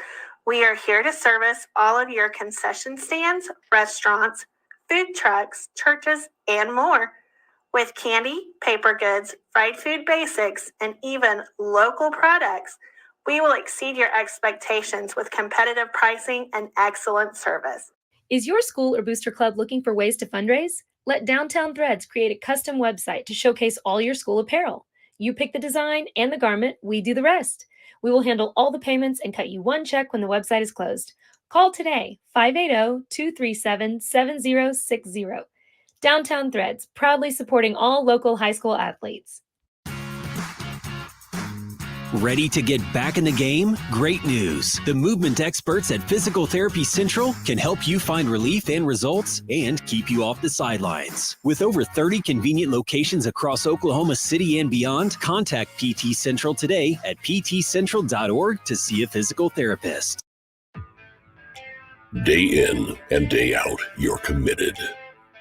We are here to service all of your concession stands, restaurants, food trucks, churches, and more. With candy, paper goods, fried food basics, and even local products, we will exceed your expectations with competitive pricing and excellent service. Is your school or booster club looking for ways to fundraise? Let Downtown Threads create a custom website to showcase all your school apparel. You pick the design and the garment, we do the rest. We will handle all the payments and cut you one check when the website is closed. Call today, 580-237-7060. Downtown Threads, proudly supporting all local high school athletes. Ready to get back in the game? Great news. The movement experts at Physical Therapy Central can help you find relief and results and keep you off the sidelines. With over 30 convenient locations across Oklahoma City and beyond, contact PT Central today at ptcentral.org to see a physical therapist. Day in and day out, you're committed.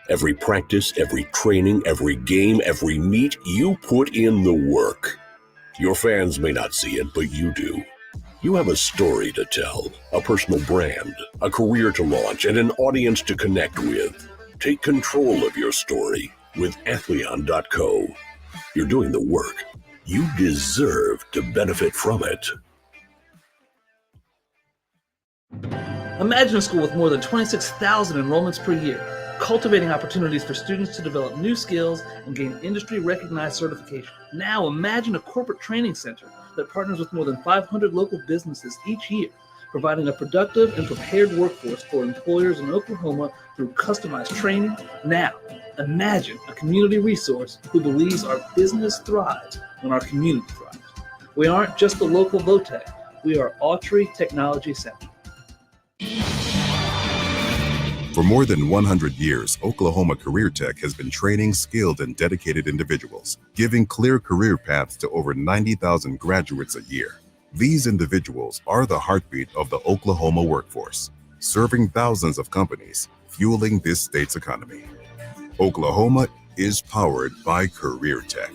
Every practice, every training, every game, every meet, you put in the work. Your fans may not see it, but you do. You have a story to tell, a personal brand, a career to launch, and an audience to connect with. Take control of your story with Athleon.co. You're doing the work. You deserve to benefit from it. Imagine a school with more than 26,000 enrollments per year, cultivating opportunities for students to develop new skills and gain industry-recognized certification. Now imagine a corporate training center that partners with more than 500 local businesses each year, providing a productive and prepared workforce for employers in Oklahoma through customized training. Now imagine a community resource who believes our business thrives when our community thrives. We aren't just the local VOTEC. We are Autry Technology Center. For more than 100 years, Oklahoma Career Tech has been training skilled and dedicated individuals, giving clear career paths to over 90,000 graduates a year. These individuals are the heartbeat of the Oklahoma workforce, serving thousands of companies, fueling this state's economy. Oklahoma is powered by Career Tech.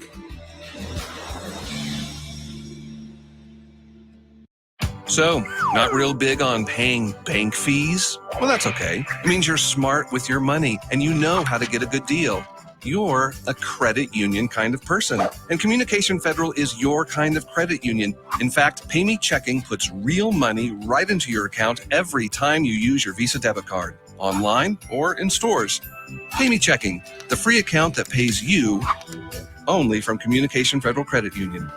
So, not real big on paying bank fees? Well, that's okay. It means you're smart with your money and you know how to get a good deal. You're a credit union kind of person, and Communication Federal is your kind of credit union. In fact, PayMe Checking puts real money right into your account every time you use your Visa debit card, online or in stores. PayMe Checking, the free account that pays you only from Communication Federal Credit Union.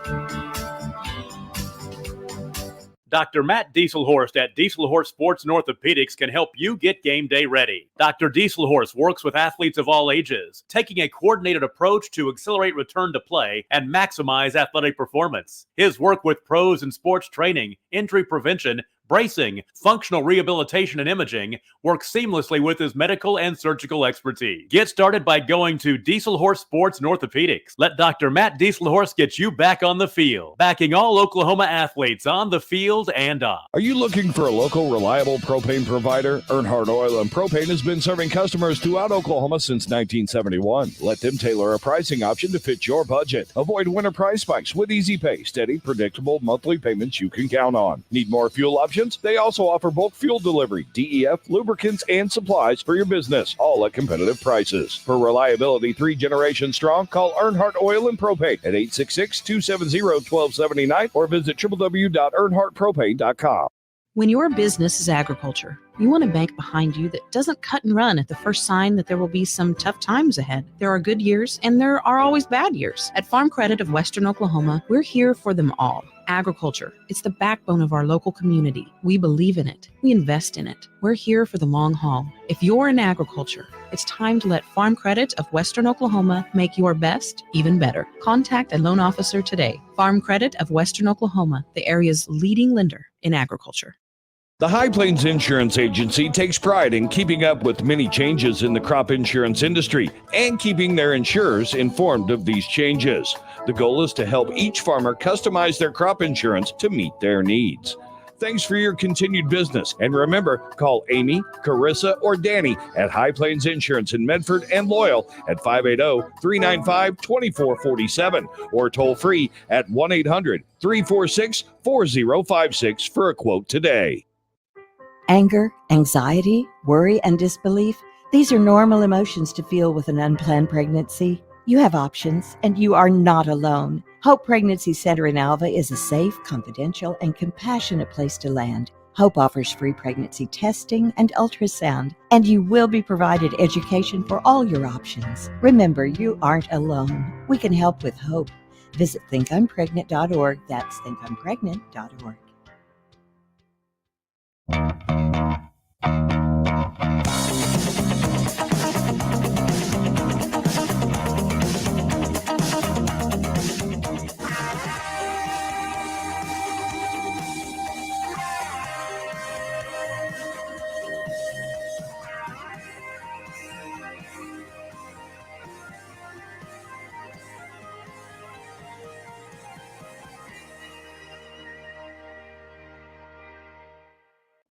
Dr. Matt Dieselhorst at Dieselhorst Sports and Orthopedics can help you get game day ready. Dr. Dieselhorst works with athletes of all ages, taking a coordinated approach to accelerate return to play and maximize athletic performance. His work with pros in sports training, injury prevention, bracing, functional rehabilitation, and imaging works seamlessly with his medical and surgical expertise. Get started by going to Dieselhorst Sports and Orthopedics. Let Dr. Matt Dieselhorst get you back on the field, backing all Oklahoma athletes on the field and off. Are you looking for a local, reliable propane provider? Earnhardt Oil and Propane has been serving customers throughout Oklahoma since 1971. Let them tailor a pricing option to fit your budget. Avoid winter price spikes with easy pay, steady, predictable monthly payments you can count on. Need more fuel options? They also offer bulk fuel delivery, DEF, lubricants, and supplies for your business, all at competitive prices. For reliability 3 generations strong, call Earnhardt Oil and Propane at 866-270-1279 or visit www.earnhardtpropane.com. When your business is agriculture, you want a bank behind you that doesn't cut and run at the first sign that there will be some tough times ahead. There are good years and there are always bad years. At Farm Credit of Western Oklahoma, we're here for them all. Agriculture, it's the backbone of our local community. We believe in it. We invest in it. We're here for the long haul. If you're in agriculture, it's time to let Farm Credit of Western Oklahoma make your best even better. Contact a loan officer today. Farm Credit of Western Oklahoma, the area's leading lender in agriculture. The High Plains Insurance Agency takes pride in keeping up with many changes in the crop insurance industry and keeping their insurers informed of these changes. The goal is to help each farmer customize their crop insurance to meet their needs. Thanks for your continued business. And remember, call Amy, Carissa, or Danny at High Plains Insurance in Medford and Loyal at 580-395-2447 or toll free at 1-800-346-4056 for a quote today. Anger, anxiety, worry, and disbelief, these are normal emotions to feel with an unplanned pregnancy. You have options, and you are not alone. Hope Pregnancy Center in Alva is a safe, confidential, and compassionate place to land. Hope offers free pregnancy testing and ultrasound, and you will be provided education for all your options. Remember, you aren't alone. We can help with hope. Visit thinkunpregnant.org. That's thinkunpregnant.org.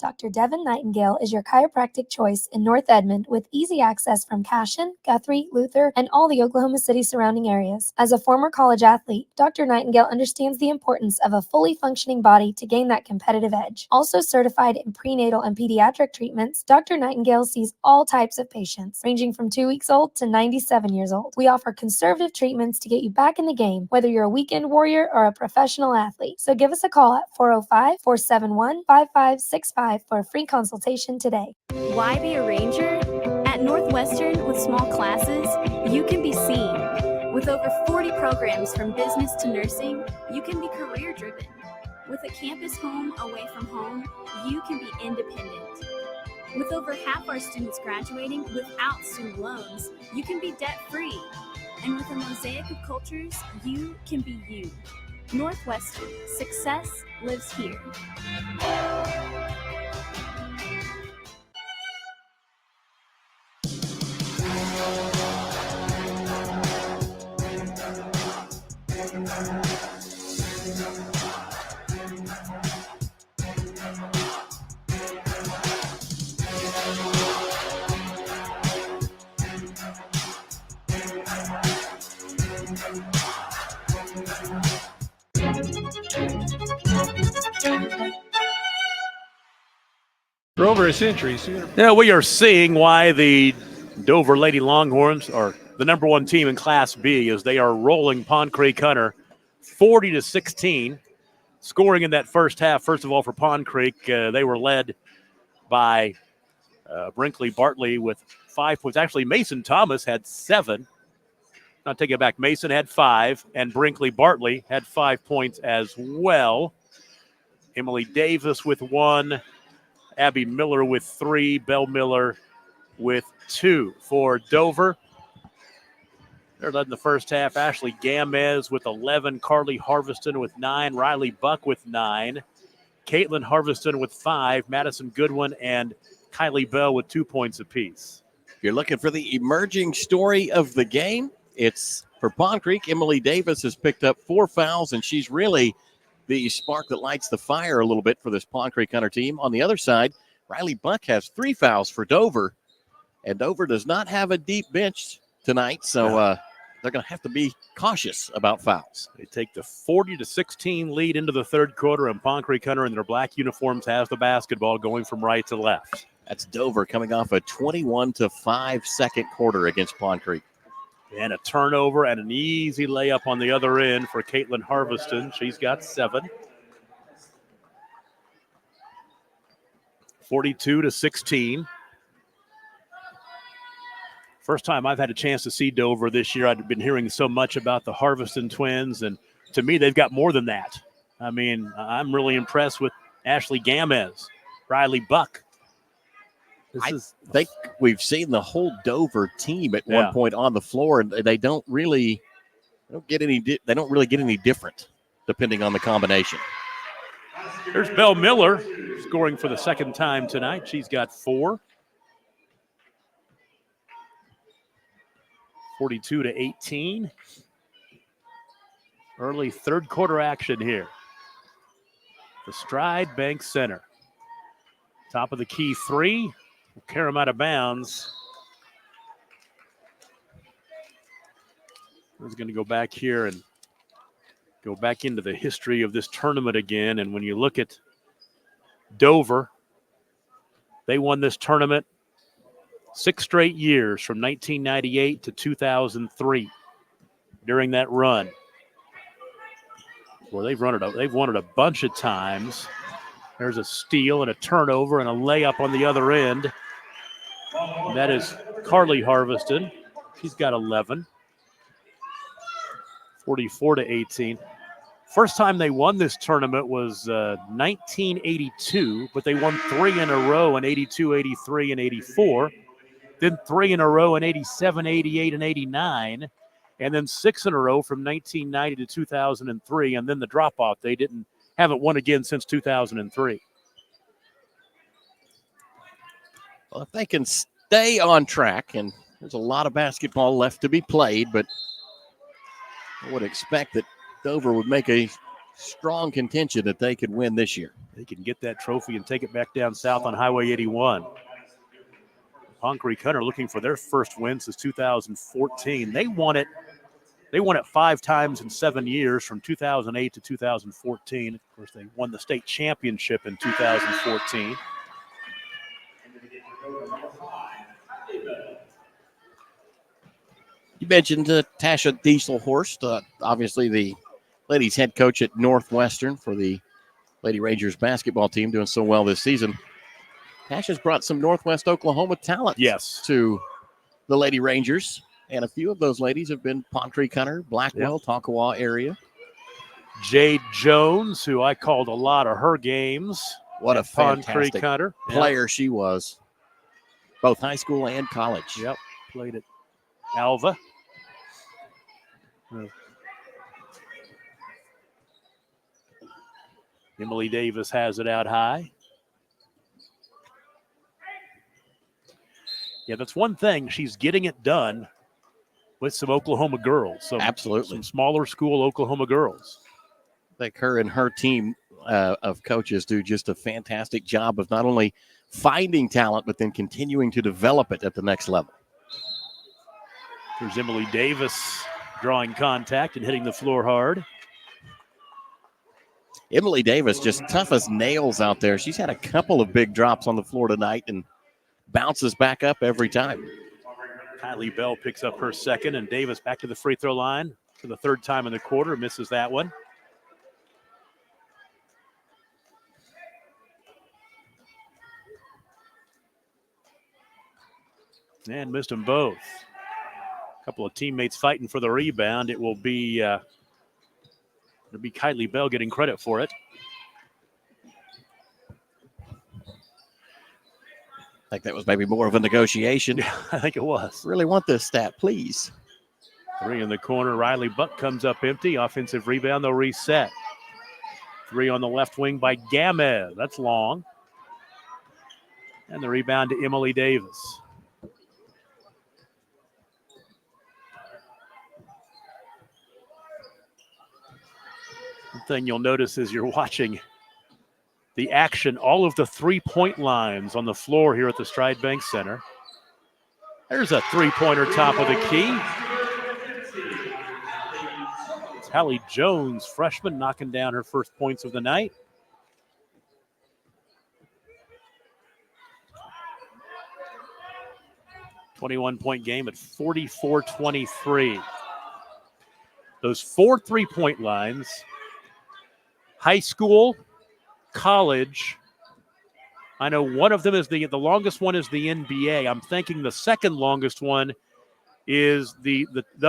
Dr. Devin Nightingale is your chiropractic choice in North Edmond with easy access from Cashion, Guthrie, Luther, and all the Oklahoma City surrounding areas. As a former college athlete, Dr. Nightingale understands the importance of a fully functioning body to gain that competitive edge. Also certified in prenatal and pediatric treatments, Dr. Nightingale sees all types of patients, ranging from 2 weeks old to 97 years old. We offer conservative treatments to get you back in the game, whether you're a weekend warrior or a professional athlete. So give us a call at 405-471-5565 for a free consultation today. Why be a ranger? At Northwestern, with small classes, you can be seen. With over 40 programs from business to nursing, you can be career-driven. With a campus home away from home, you can be independent. With over half our students graduating without student loans, you can be debt-free. And with a mosaic of cultures, you can be you. Northwestern, success lives here. For over a century, Sooner. Yeah, we are seeing why the Dover Lady Longhorns are the number one team in Class B as they are rolling Pond Creek Hunter 40-16. Scoring in that first half, first of all, for Pond Creek, they were led by Brinkley Bartley with 5 points. Actually, Mason Thomas had 7. Not take it back. Mason had 5, and Brinkley Bartley had 5 points as well. Emily Davis with 1. Abby Miller with 3, Belle Miller with 2. For Dover, they're led in the first half. Ashley Gamez with 11, Carly Harveston with 9, Riley Buck with 9, Caitlin Harveston with 5, Madison Goodwin and Kylie Bell with 2 points apiece. If you're looking for the emerging story of the game, it's for Pond Creek. Emily Davis has picked up 4 fouls, and she's really the spark that lights the fire a little bit for this Pond Creek Hunter team. On the other side, Riley Buck has 3 fouls for Dover, and Dover does not have a deep bench tonight, so they're going to have to be cautious about fouls. They take the 40-16 lead into the third quarter, and Pond Creek Hunter in their black uniforms has the basketball going from right to left. That's Dover coming off a 21-5 second quarter against Pond Creek. And a turnover and an easy layup on the other end for Caitlin Harveston. She's got 7. 42-16. First time I've had a chance to see Dover this year. I've been hearing so much about the Harveston twins, and to me, they've got more than that. I mean, I'm really impressed with Ashley Gamez, Riley Buck. I think we've seen the whole Dover team at one point on the floor, and they don't really get any different depending on the combination. There's Belle Miller scoring for the second time tonight. She's got 4. 42-18. Early third quarter action here. The Stride Bank Center. Top of the key 3. Will carry him out of bounds. I was going to go back here and go back into the history of this tournament again. And when you look at Dover, they won this tournament 6 straight years from 1998 to 2003 during that run. Well, they've won it a bunch of times. There's a steal and a turnover and a layup on the other end. And that is Carly Harveston. She's got 11. 44-18. First time they won this tournament was 1982, but they won 3 in a row in 82, 83, and 84. Then 3 in a row in 87, 88, and 89. And then 6 in a row from 1990 to 2003. And then the drop-off. They haven't won again since 2003. Well, if they can stay on track, and there's a lot of basketball left to be played, but I would expect that Dover would make a strong contention that they could win this year. They can get that trophy and take it back down south on Highway 81. Pond Creek Hunter looking for their first win since 2014. They won it 5 times in 7 years from 2008 to 2014. Of course, they won the state championship in 2014. You mentioned Tasha Dieselhorst, obviously the ladies' head coach at Northwestern for the Lady Rangers basketball team, doing so well this season. Tasha's brought some Northwest Oklahoma talent to the Lady Rangers, and a few of those ladies have been Pond Creek Hunter, Blackwell, Tonkawa area. Jade Jones, who I called a lot of her games. What a Pond fantastic Creek Hunter player she was, both high school and college. Yep, played at Alva. Emily Davis has it out high. Yeah, that's one thing. She's getting it done with some Oklahoma girls. Absolutely. Some smaller school Oklahoma girls. I think her and her team of coaches do just a fantastic job of not only finding talent, but then continuing to develop it at the next level. There's Emily Davis drawing contact and hitting the floor hard. Emily Davis, just tough as nails out there. She's had a couple of big drops on the floor tonight and bounces back up every time. Kylie Bell picks up her second, and Davis back to the free throw line for the third time in the quarter. Misses that one. And missed them both. A couple of teammates fighting for the rebound. It will be Kylie Bell getting credit for it. I think that was maybe more of a negotiation. Yeah, I think it was. Really want this stat, please. 3 in the corner. Riley Buck comes up empty. Offensive rebound. They'll reset. 3 on the left wing by Gamez. That's long. And the rebound to Emily Davis. One thing you'll notice as you're watching the action, all of the three-point lines on the floor here at the Stride Bank Center. There's a three-pointer top of the key. It's Hallie Jones, freshman, knocking down her first points of the night. .21 game at 44-23. Those 4 3-point lines, high school, college. I know one of them is the longest one is the NBA. I'm thinking the second longest one is the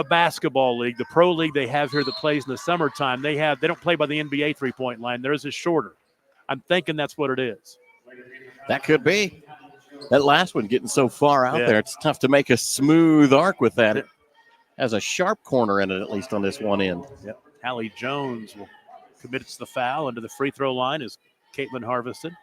basketball league, the pro league they have here that plays in the summertime. They don't play by the NBA 3-point line. Theirs is shorter. I'm thinking that's what it is. That could be. That last one getting so far out there, it's tough to make a smooth arc with that. It has a sharp corner in it, at least on this one end. Yep. Hallie Jones will commit to the foul. Into the free throw line is Caitlin Harveston.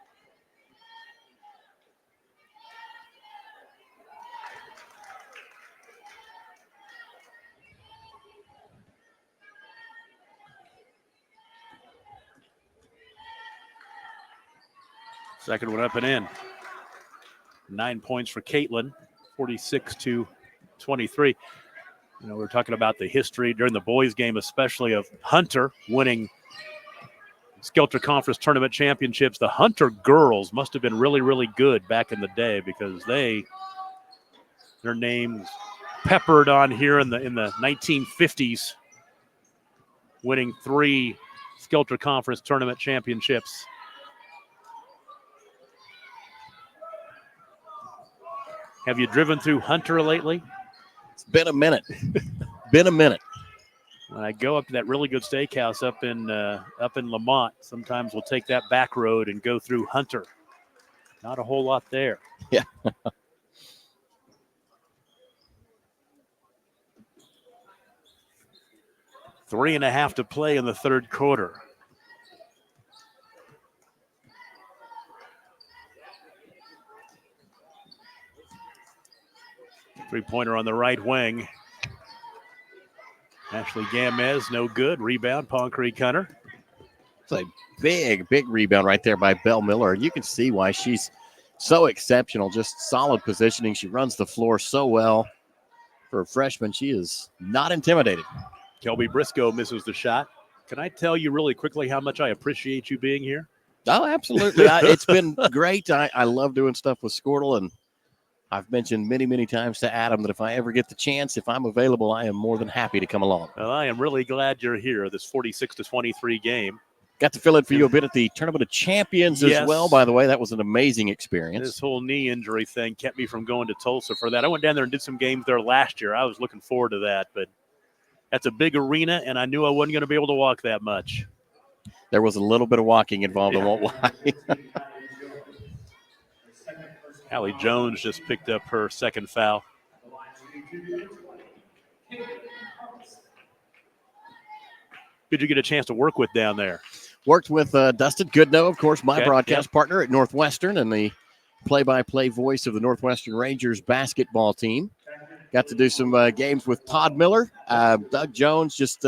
Second one up and in. 9 points for Caitlin, 46-23. You know, we're talking about the history during the boys' game, especially of Hunter winning Skelter Conference Tournament championships. The Hunter girls must have been really, really good back in the day because their names peppered on here in the 1950s, winning 3 Skelter Conference Tournament championships. Have you driven through Hunter lately? It's been a minute. Been a minute. When I go up to that really good steakhouse up in Lamont, sometimes we'll take that back road and go through Hunter. Not a whole lot there. Yeah. 3.5 to play in the third quarter. Three-pointer on the right wing. Ashley Gamez, no good. Rebound, Palm Creek Hunter. It's a big rebound right there by Belle Miller. You can see why she's so exceptional. Just solid positioning. She runs the floor so well. For a freshman, she is not intimidated. Kelby Briscoe misses the shot. Can I tell you really quickly how much I appreciate you being here? Oh, absolutely. It's been great. I love doing stuff with Squirtle, and I've mentioned many, many times to Adam that if I ever get the chance, if I'm available, I am more than happy to come along. Well, I am really glad you're here, this 46-23 game. Got to fill in for you a bit at the Tournament of Champions as well, by the way. That was an amazing experience. This whole knee injury thing kept me from going to Tulsa for that. I went down there and did some games there last year. I was looking forward to that, but that's a big arena, and I knew I wasn't going to be able to walk that much. There was a little bit of walking involved, I won't lie. Hallie Jones just picked up her second foul. Did you get a chance to work with down there? Worked with Dustin Goodnow, of course, my broadcast partner at Northwestern and the play-by-play voice of the Northwestern Rangers basketball team. Got to do some games with Todd Miller, Doug Jones. Just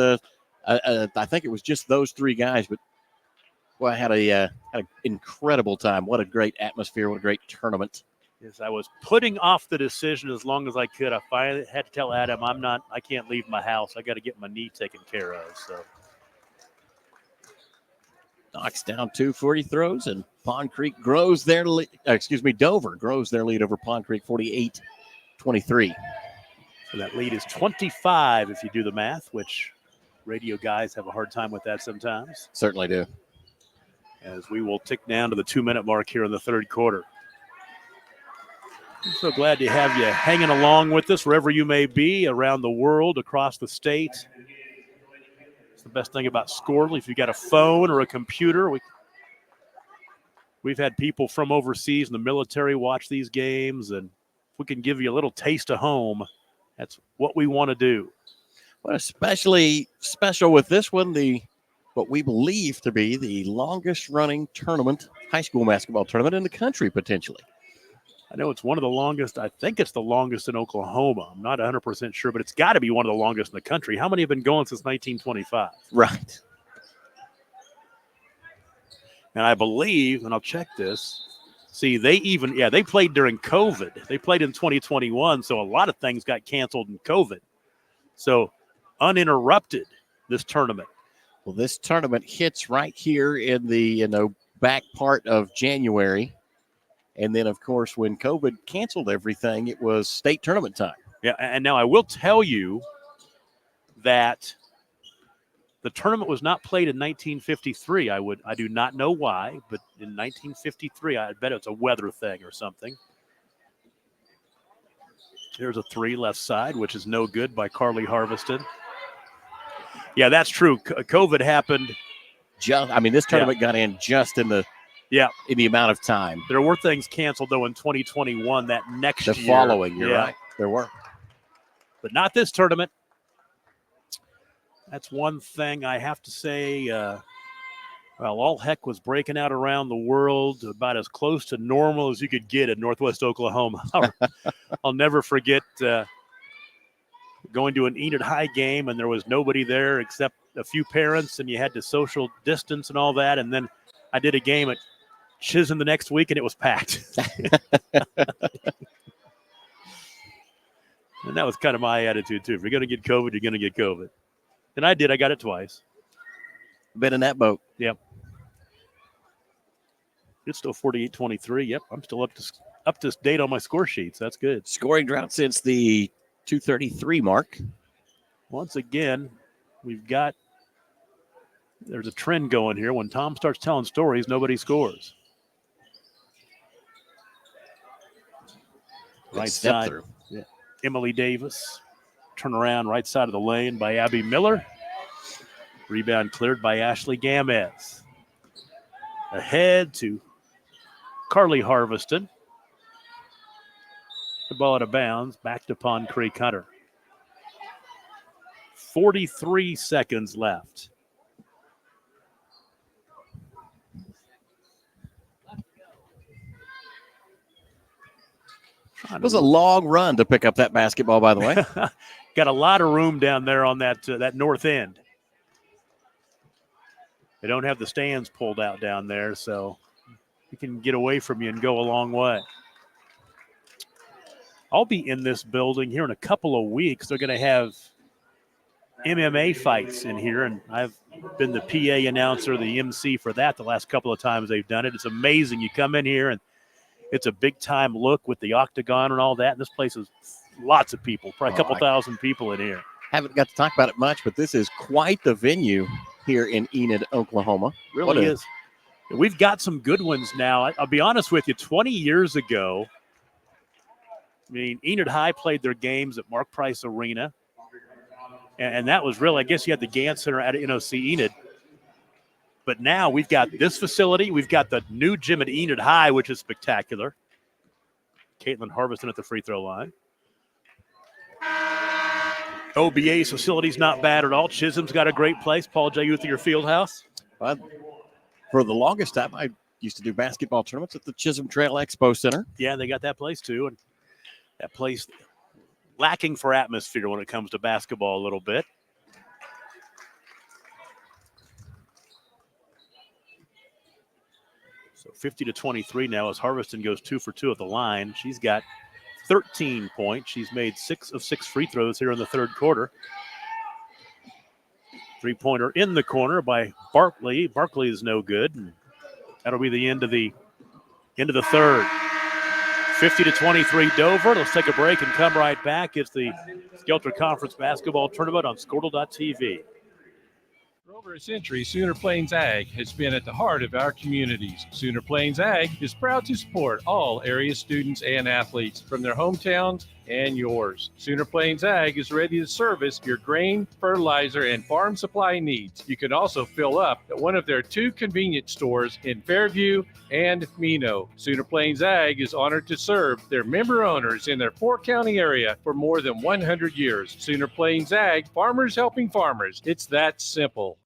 I think it was just those three guys, but boy, I had an incredible time. What a great atmosphere! What a great tournament. Yes, I was putting off the decision as long as I could. I finally had to tell Adam, I can't leave my house. I got to get my knee taken care of. So Knocks down 2 free throws, and Pond Creek grows their lead. Dover grows their lead over Pond Creek 48-23. So that lead is 25 if you do the math, which radio guys have a hard time with that sometimes. Certainly do. As we will tick down to the 2-minute mark here in the third quarter. I'm so glad to have you hanging along with us wherever you may be, around the world, across the state. It's the best thing about Scorely. If you've got a phone or a computer, we've had people from overseas in the military watch these games, and if we can give you a little taste of home, that's what we want to do. Well, especially special with this one, what we believe to be the longest running tournament, high school basketball tournament in the country, potentially. I know it's one of the longest. I think it's the longest in Oklahoma. I'm not 100% sure, but it's got to be one of the longest in the country. How many have been going since 1925? Right. And I believe, and I'll check this, see, they played during COVID. They played in 2021, so a lot of things got canceled in COVID. So uninterrupted, this tournament. Well, this tournament hits right here in the back part of January. And then, of course, when COVID canceled everything, it was state tournament time. Yeah, and now I will tell you that the tournament was not played in 1953. I do not know why, but in 1953, I bet it's a weather thing or something. There's a 3 left side, which is no good by Carly Harveston. Yeah, that's true. COVID happened. This tournament got in just in the amount of time. There were things canceled, though, in 2021, that next year. The following, you're right. There were. But not this tournament. That's one thing I have to say. All heck was breaking out around the world, about as close to normal as you could get in Northwest Oklahoma. I'll never forget going to an Enid High game, and there was nobody there except a few parents, and you had to social distance and all that. And then I did a game at Chisholm the next week, and it was packed. And that was kind of my attitude, too. If you're going to get COVID, you're going to get COVID. And I did. I got it twice. Been in that boat. Yep. It's still 48-23. Yep, I'm still up to date on my score sheets. That's good. Scoring drought since the 2:33 mark. Once again, there's a trend going here. When Tom starts telling stories, nobody scores. Right side. Yeah. Emily Davis. Turnaround right side of the lane by Abby Miller. Rebound cleared by Ashley Gamez. Ahead to Carly Harveston. The ball out of bounds. Back to Pond Creek Hunter. 43 seconds left. It was a long run to pick up that basketball, by the way. Got a lot of room down there on that north end. They don't have the stands pulled out down there, so you can get away from you and go a long way. I'll be in this building here in a couple of weeks. They're going to have MMA fights in here, and I've been the PA announcer, the MC for that the last couple of times they've done it. It's amazing. You come in here, and it's a big-time look with the octagon and all that. And this place is lots of people, probably a couple thousand people in here. Haven't got to talk about it much, but this is quite the venue here in Enid, Oklahoma. Really is. We've got some good ones now. I'll be honest with you, 20 years ago, Enid High played their games at Mark Price Arena. And that was really, I guess you had the Gant Center at NOC Enid. But now we've got this facility. We've got the new gym at Enid High, which is spectacular. Caitlin Harveston at the free throw line. OBA's facility's not bad at all. Chisholm's got a great place. Paul J. Uthier Fieldhouse. For the longest time, I used to do basketball tournaments at the Chisholm Trail Expo Center. Yeah, they got that place too. And that place, lacking for atmosphere when it comes to basketball a little bit. So 50-23 now as Harveston goes 2 for 2 at the line. She's got 13 points. She's made 6 of 6 free throws here in the third quarter. Three-pointer in the corner by Barkley. Barkley is no good. And that'll be the end of the third. 50-23 Dover. Let's take a break and come right back. It's the Skelter Conference Basketball Tournament on Squirtle.tv. For over a century, Sooner Plains Ag has been at the heart of our communities. Sooner Plains Ag is proud to support all area students and athletes from their hometowns and yours. Sooner Plains Ag is ready to service your grain, fertilizer, and farm supply needs. You can also fill up at one of their 2 convenience stores in Fairview and Mino. Sooner Plains Ag is honored to serve their member owners in their 4-county area for more than 100 years. Sooner Plains Ag, farmers helping farmers. It's that simple.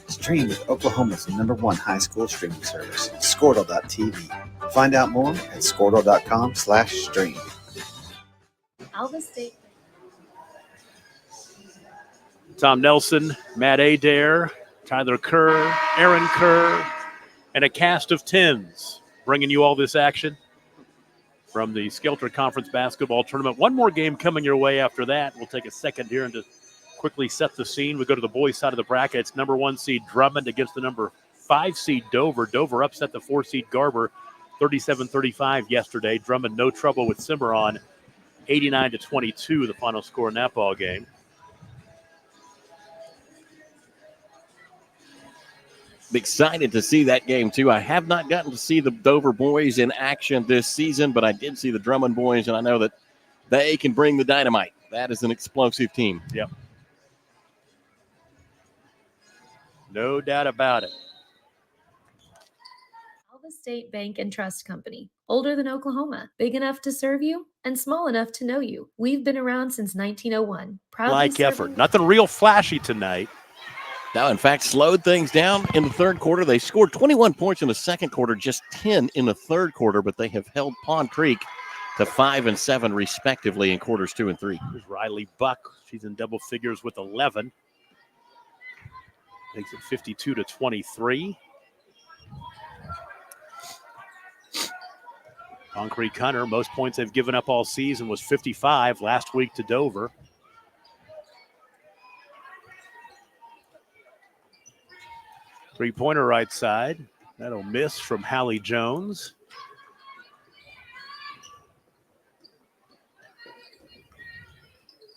Stream with Oklahoma's #1 high school streaming service, Squirtle.tv. Find out more at Squirtle.com/stream. Alva State. Tom Nelson, Matt Adair, Tyler Kerr, Aaron Kerr, and a cast of 10s bringing you all this action from the Skelter Conference Basketball Tournament. One more game coming your way after that. We'll take a second here and just quickly set the scene. We go to the boys' side of the bracket. It's #1 seed Drummond against the #5 seed Dover. Dover upset the 4 seed Garber 37-35 yesterday. Drummond no trouble with Cimarron, 89-22 the final score in that ball game. Excited to see that game, too. I have not gotten to see the Dover boys in action this season, but I did see the Drummond boys, and I know that they can bring the dynamite. That is an explosive team. Yep. No doubt about it. Alva State Bank and Trust Company. Older than Oklahoma. Big enough to serve you and small enough to know you. We've been around since 1901. Like effort. Nothing real flashy tonight. Now, in fact, slowed things down in the third quarter. They scored 21 points in the second quarter, just 10 in the third quarter, but they have held Pond Creek to 5 and 7, respectively, in quarters 2 and 3. Here's Riley Buck. She's in double figures with 11. Makes it 52-23. Pond Creek Hunter, most points they've given up all season was 55 last week to Dover. Three-pointer right side. That'll miss from Hallie Jones.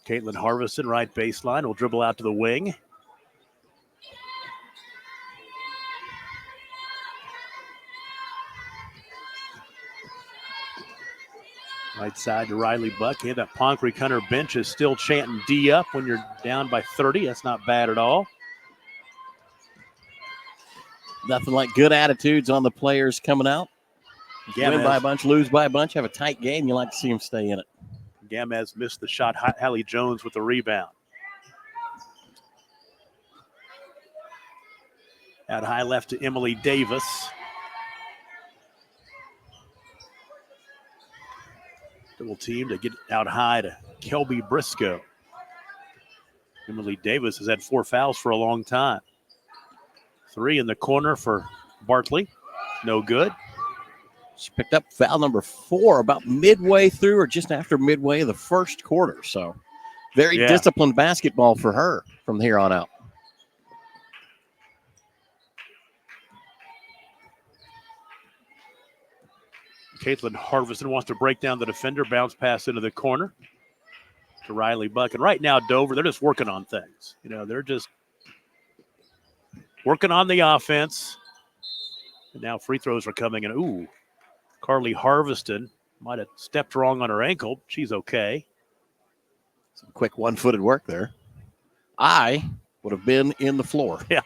Caitlin Harvison, right baseline, will dribble out to the wing. Right side to Riley Buck. Yeah, that Pond Creek Hunter bench is still chanting D up when you're down by 30. That's not bad at all. Nothing like good attitudes on the players coming out. Win by a bunch, lose by a bunch, have a tight game. You like to see them stay in it. Gamez missed the shot. Hallie Jones with the rebound. Out high left to Emily Davis. Double team to get out high to Kelby Briscoe. Emily Davis has had 4 fouls for a long time. 3 in the corner for Bartley. No good. She picked up foul number 4 about midway through or just after midway of the first quarter. So very disciplined basketball for her from here on out. Caitlin Harvison wants to break down the defender, bounce pass into the corner to Riley Buck. And right now, Dover, they're just working on things. You know, they're just working on the offense. And now free throws are coming in. Ooh, Carly Harveston might have stepped wrong on her ankle. She's okay. Some quick one-footed work there. I would have been in the floor. Yeah.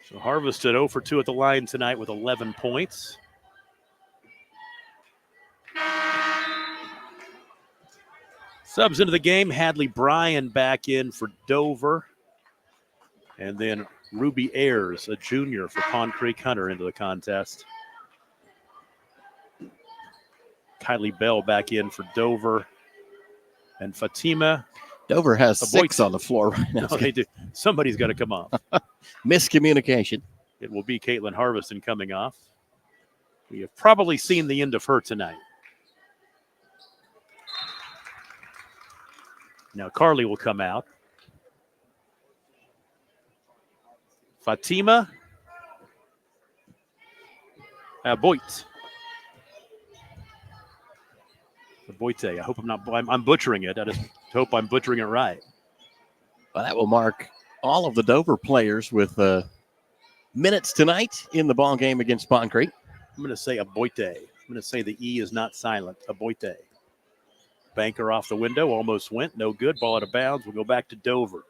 So Harvested 0 for 2 at the line tonight with 11 points. Subs into the game, Hadley Bryan back in for Dover. And then Ruby Ayers, a junior for Pond Creek Hunter, into the contest. Kylie Bell back in for Dover. And Fatima. Dover has 6 on the floor right now. No, they do. Somebody's got to come off. Miscommunication. It will be Caitlin Harveston coming off. We have probably seen the end of her tonight. Now Carly will come out. Fatima Boit. Boite. I hope I'm butchering it. I just hope I'm butchering it right. Well, that will mark all of the Dover players with minutes tonight in the ball game against Pond Creek. I'm going to say Aboite. I'm going to say the E is not silent. Aboite. Banker off the window, almost went. No good. Ball out of bounds. We'll go back to Dover.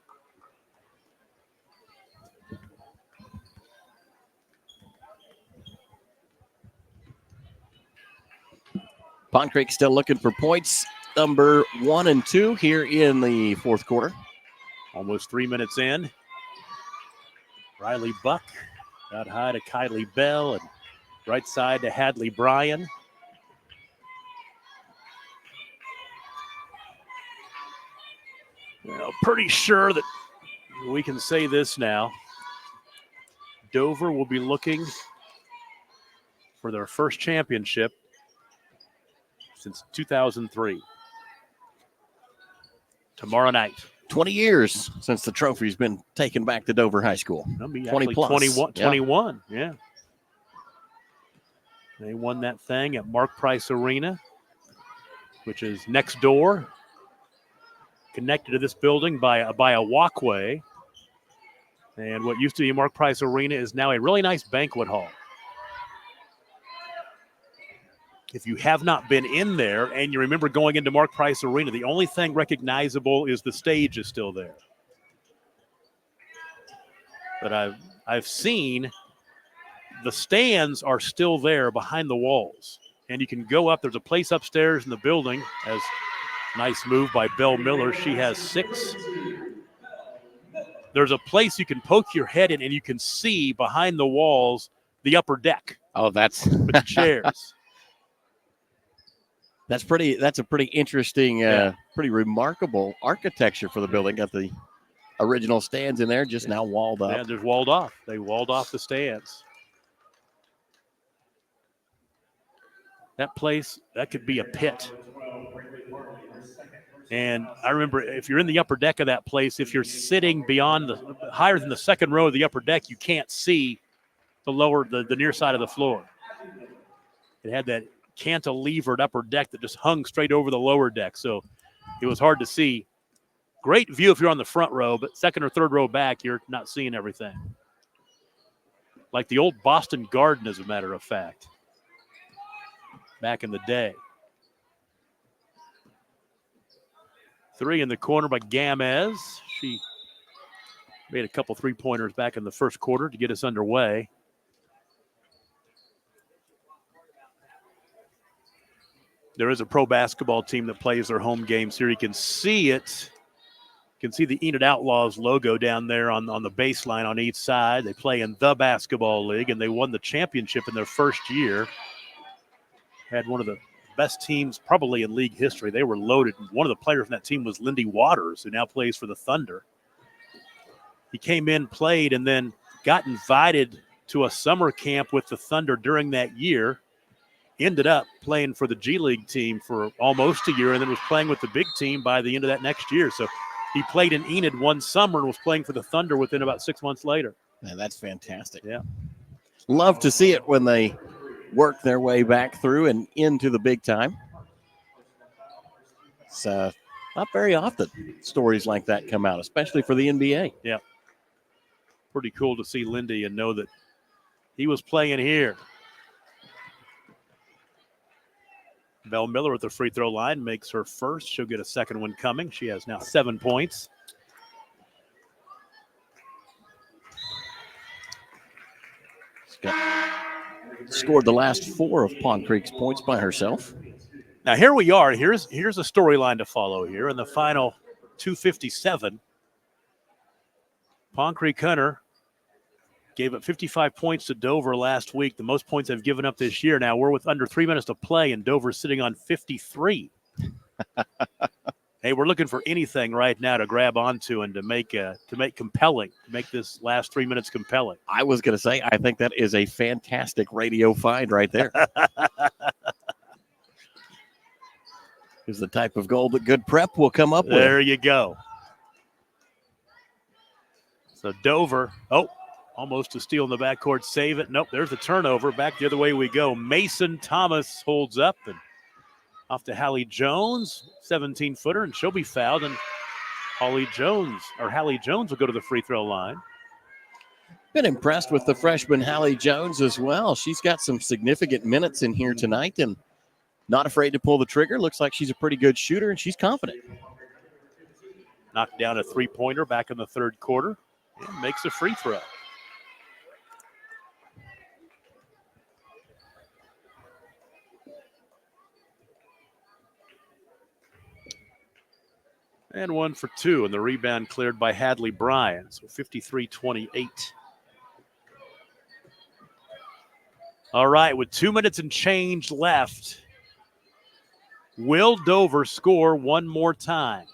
Pond Creek still looking for points. Number 1 and 2 here in the fourth quarter. Almost 3 minutes in. Riley Buck got high to Kylie Bell and right side to Hadley Bryan. Well, pretty sure that we can say this now. Dover will be looking for their first championship since 2003. Tomorrow night. 20 years since the trophy's been taken back to Dover High School. 20 plus. 21, yeah. They won that thing at Mark Price Arena, which is next door, connected to this building by a walkway. And what used to be Mark Price Arena is now a really nice banquet hall. If you have not been in there and you remember going into Mark Price Arena, the only thing recognizable is the stage is still there. But I've seen the stands are still there behind the walls. And you can go up. There's a place upstairs in the building. As nice move by Belle Miller. She has 6. There's a place you can poke your head in and you can see behind the walls the upper deck. Oh, that's with the chairs. That's a pretty interesting, pretty remarkable architecture for the building. Got the original stands in there, just now walled up. Yeah, there's walled off. They walled off the stands. That place, that could be a pit. And I remember if you're in the upper deck of that place, if you're sitting beyond higher than the second row of the upper deck, you can't see the near side of the floor. It had that cantilevered upper deck that just hung straight over the lower deck. So it was hard to see. Great view if you're on the front row, but second or third row back, you're not seeing everything. Like the old Boston Garden, as a matter of fact, back in the day. 3 in the corner by Gamez. She made a couple three-pointers back in the first quarter to get us underway. There is a pro basketball team that plays their home games here. You can see it. You can see the Enid Outlaws logo down there on the baseline on each side. They play in the basketball league, and they won the championship in their first year. Had one of the best teams probably in league history. They were loaded. One of the players from that team was Lindy Waters, who now plays for the Thunder. He came in, played, and then got invited to a summer camp with the Thunder during that year. Ended up playing for the G League team for almost a year and then was playing with the big team by the end of that next year. So he played in Enid one summer and was playing for the Thunder within about 6 months later. Man, that's fantastic. Yeah. Love to see it when they work their way back through and into the big time. It's not very often stories like that come out, especially for the NBA. Yeah. Pretty cool to see Lindy and know that he was playing here. Belle Miller at the free throw line makes her first. She'll get a second one coming. She has now 7 points. Scored the last 4 of Pond Creek's points by herself. Now here we are. Here's a storyline to follow here in the final 2:57. Pond Creek Hunter gave up 55 points to Dover last week, the most points they've given up this year. Now we're with under 3 minutes to play, and Dover's sitting on 53. Hey, we're looking for anything right now to grab onto and to make compelling, to make this last 3 minutes compelling. I was going to say, I think that is a fantastic radio find right there. Is the type of goal that Good Prep will come up with. There you go. So Dover, almost a steal in the backcourt, save it. Nope, there's a turnover. Back the other way we go. Mason Thomas holds up and off to Hallie Jones, 17-footer, and she'll be fouled. And Hallie Jones will go to the free throw line. Been impressed with the freshman Hallie Jones as well. She's got some significant minutes in here tonight and not afraid to pull the trigger. Looks like she's a pretty good shooter, and she's confident. Knocked down a three-pointer back in the third quarter and makes a free throw. And 1 for 2, and the rebound cleared by Hadley Bryan. So 53-28. All right, with 2 minutes and change left, will Dover score one more time?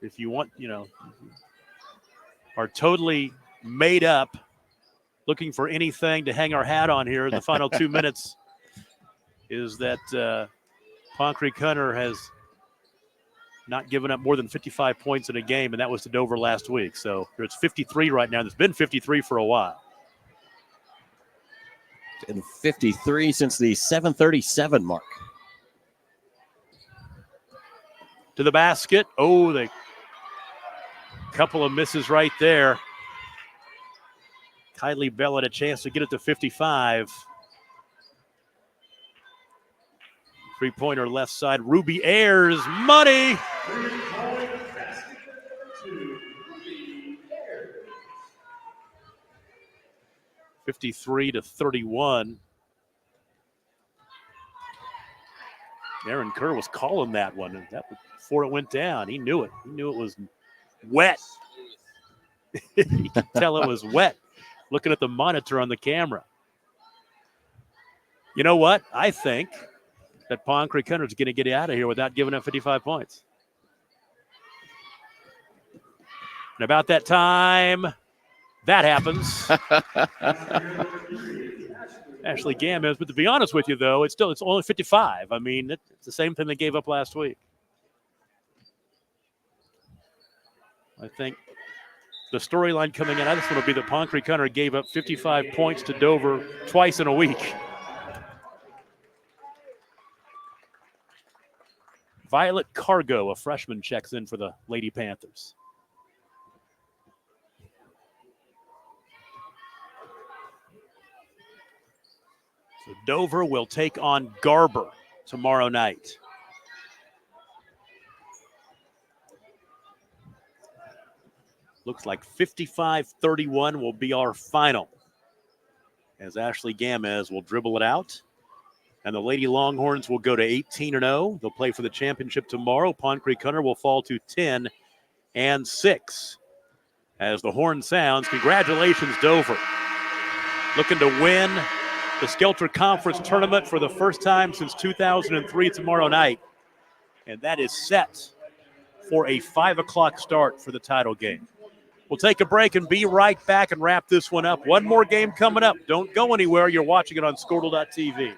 If you want, are totally made up, looking for anything to hang our hat on here in the final 2 minutes, is that Pond Creek Hunter has not given up more than 55 points in a game, and that was to Dover last week. So it's 53 right now. It's been 53 for a while. And 53 since the 7:37 mark. To the basket. Oh, the couple of misses right there. Kylie Bell had a chance to get it to 55. Three-pointer left side. Ruby Ayers, money. (53-31). Aaron Kerr was calling that one, and that was before it went down. He knew it. He knew it was wet. You could tell it was wet. Looking at the monitor on the camera. You know what? I think that Pond Creek Hunter is going to get out of here without giving up 55 points. And about that time, that happens. Ashley Gamez, but to be honest with you, though, it's only 55. I mean, it's the same thing they gave up last week. I think the storyline coming in, this one will be that Pond Creek Hunter gave up 55 points to Dover twice in a week. Violet Cargo, a freshman, checks in for the Lady Panthers. So Dover will take on Garber tomorrow night. Looks like 55-31 will be our final, as Ashley Gamez will dribble it out. And the Lady Longhorns will go to 18-0. They'll play for the championship tomorrow. Pond Creek Hunter will fall to 10-6. As the horn sounds, congratulations, Dover. Looking to win the Skelter Conference Tournament for the first time since 2003 tomorrow night. And that is set for a 5 o'clock start for the title game. We'll take a break and be right back and wrap this one up. One more game coming up. Don't go anywhere. You're watching it on Squirtle.tv.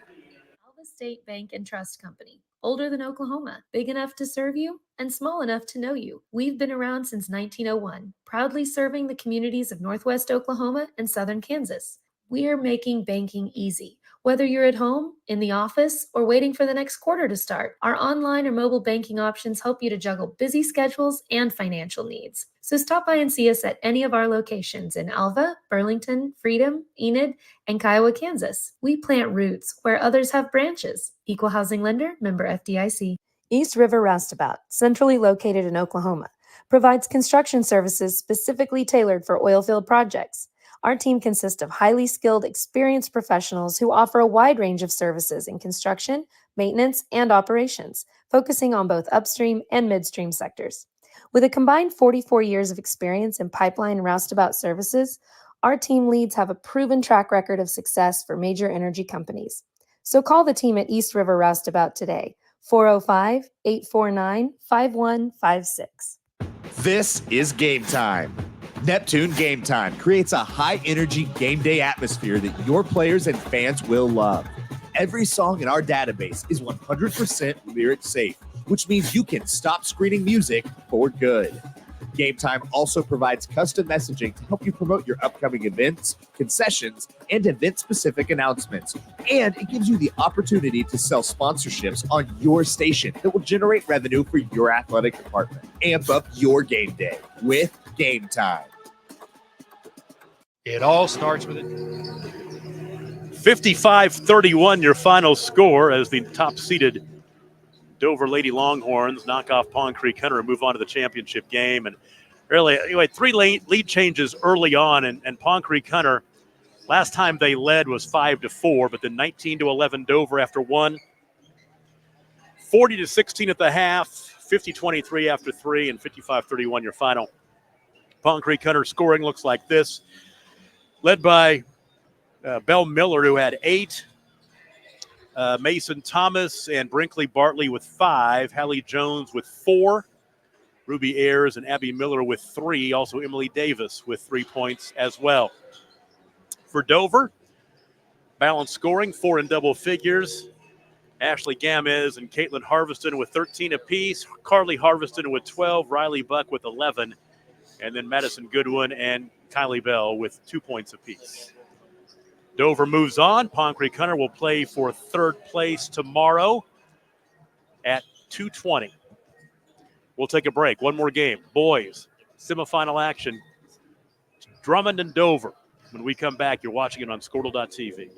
State Bank and Trust Company. Older than Oklahoma, big enough to serve you, and small enough to know you. We've been around since 1901, proudly serving the communities of Northwest Oklahoma and Southern Kansas. We are making banking easy. Whether you're at home, in the office, or waiting for the next quarter to start, our online or mobile banking options help you to juggle busy schedules and financial needs. So stop by and see us at any of our locations in Alva, Burlington, Freedom, Enid, and Kiowa, Kansas. We plant roots where others have branches. Equal Housing Lender, member FDIC. East River Roustabout, centrally located in Oklahoma, provides construction services specifically tailored for oilfield projects. Our team consists of highly skilled, experienced professionals who offer a wide range of services in construction, maintenance, and operations, focusing on both upstream and midstream sectors. With a combined 44 years of experience in pipeline and roustabout services, our team leads have a proven track record of success for major energy companies. So call the team at East River Roustabout today, 405-849-5156. This is Game Time. Neptune Game Time creates a high-energy game day atmosphere that your players and fans will love. Every song in our database is 100% lyric safe, which means you can stop screening music for good. Game Time also provides custom messaging to help you promote your upcoming events, concessions, and event-specific announcements. And it gives you the opportunity to sell sponsorships on your station that will generate revenue for your athletic department. Amp up your game day with Game Time. It all starts with it. 55-31 your final score as the top-seeded Dover Lady Longhorns knock off Pond Creek Hunter and move on to the championship game. And really, anyway, 3 lead changes early on, and Pond Creek Hunter, last time they led was 5-4, but then 19-11 Dover after 1, 40-16 at the half, 50-23 after 3, and 55-31 your final. Pond Creek Hunter scoring looks like this, led by Belle Miller, who had 8. Mason Thomas and Brinkley Bartley with 5. Hallie Jones with 4. Ruby Ayers and Abby Miller with 3. Also Emily Davis with 3 points as well. For Dover, balanced scoring, 4 in double figures. Ashley Gamez and Caitlin Harveston with 13 apiece. Carly Harveston with 12. Riley Buck with 11. And then Madison Goodwin and Kylie Bell with 2 points apiece. Dover moves on. Pond Creek Hunter will play for 3rd place tomorrow at 2:20. We'll take a break. One more game. Boys, semifinal action. Drummond and Dover. When we come back, you're watching it on Squirtle.tv.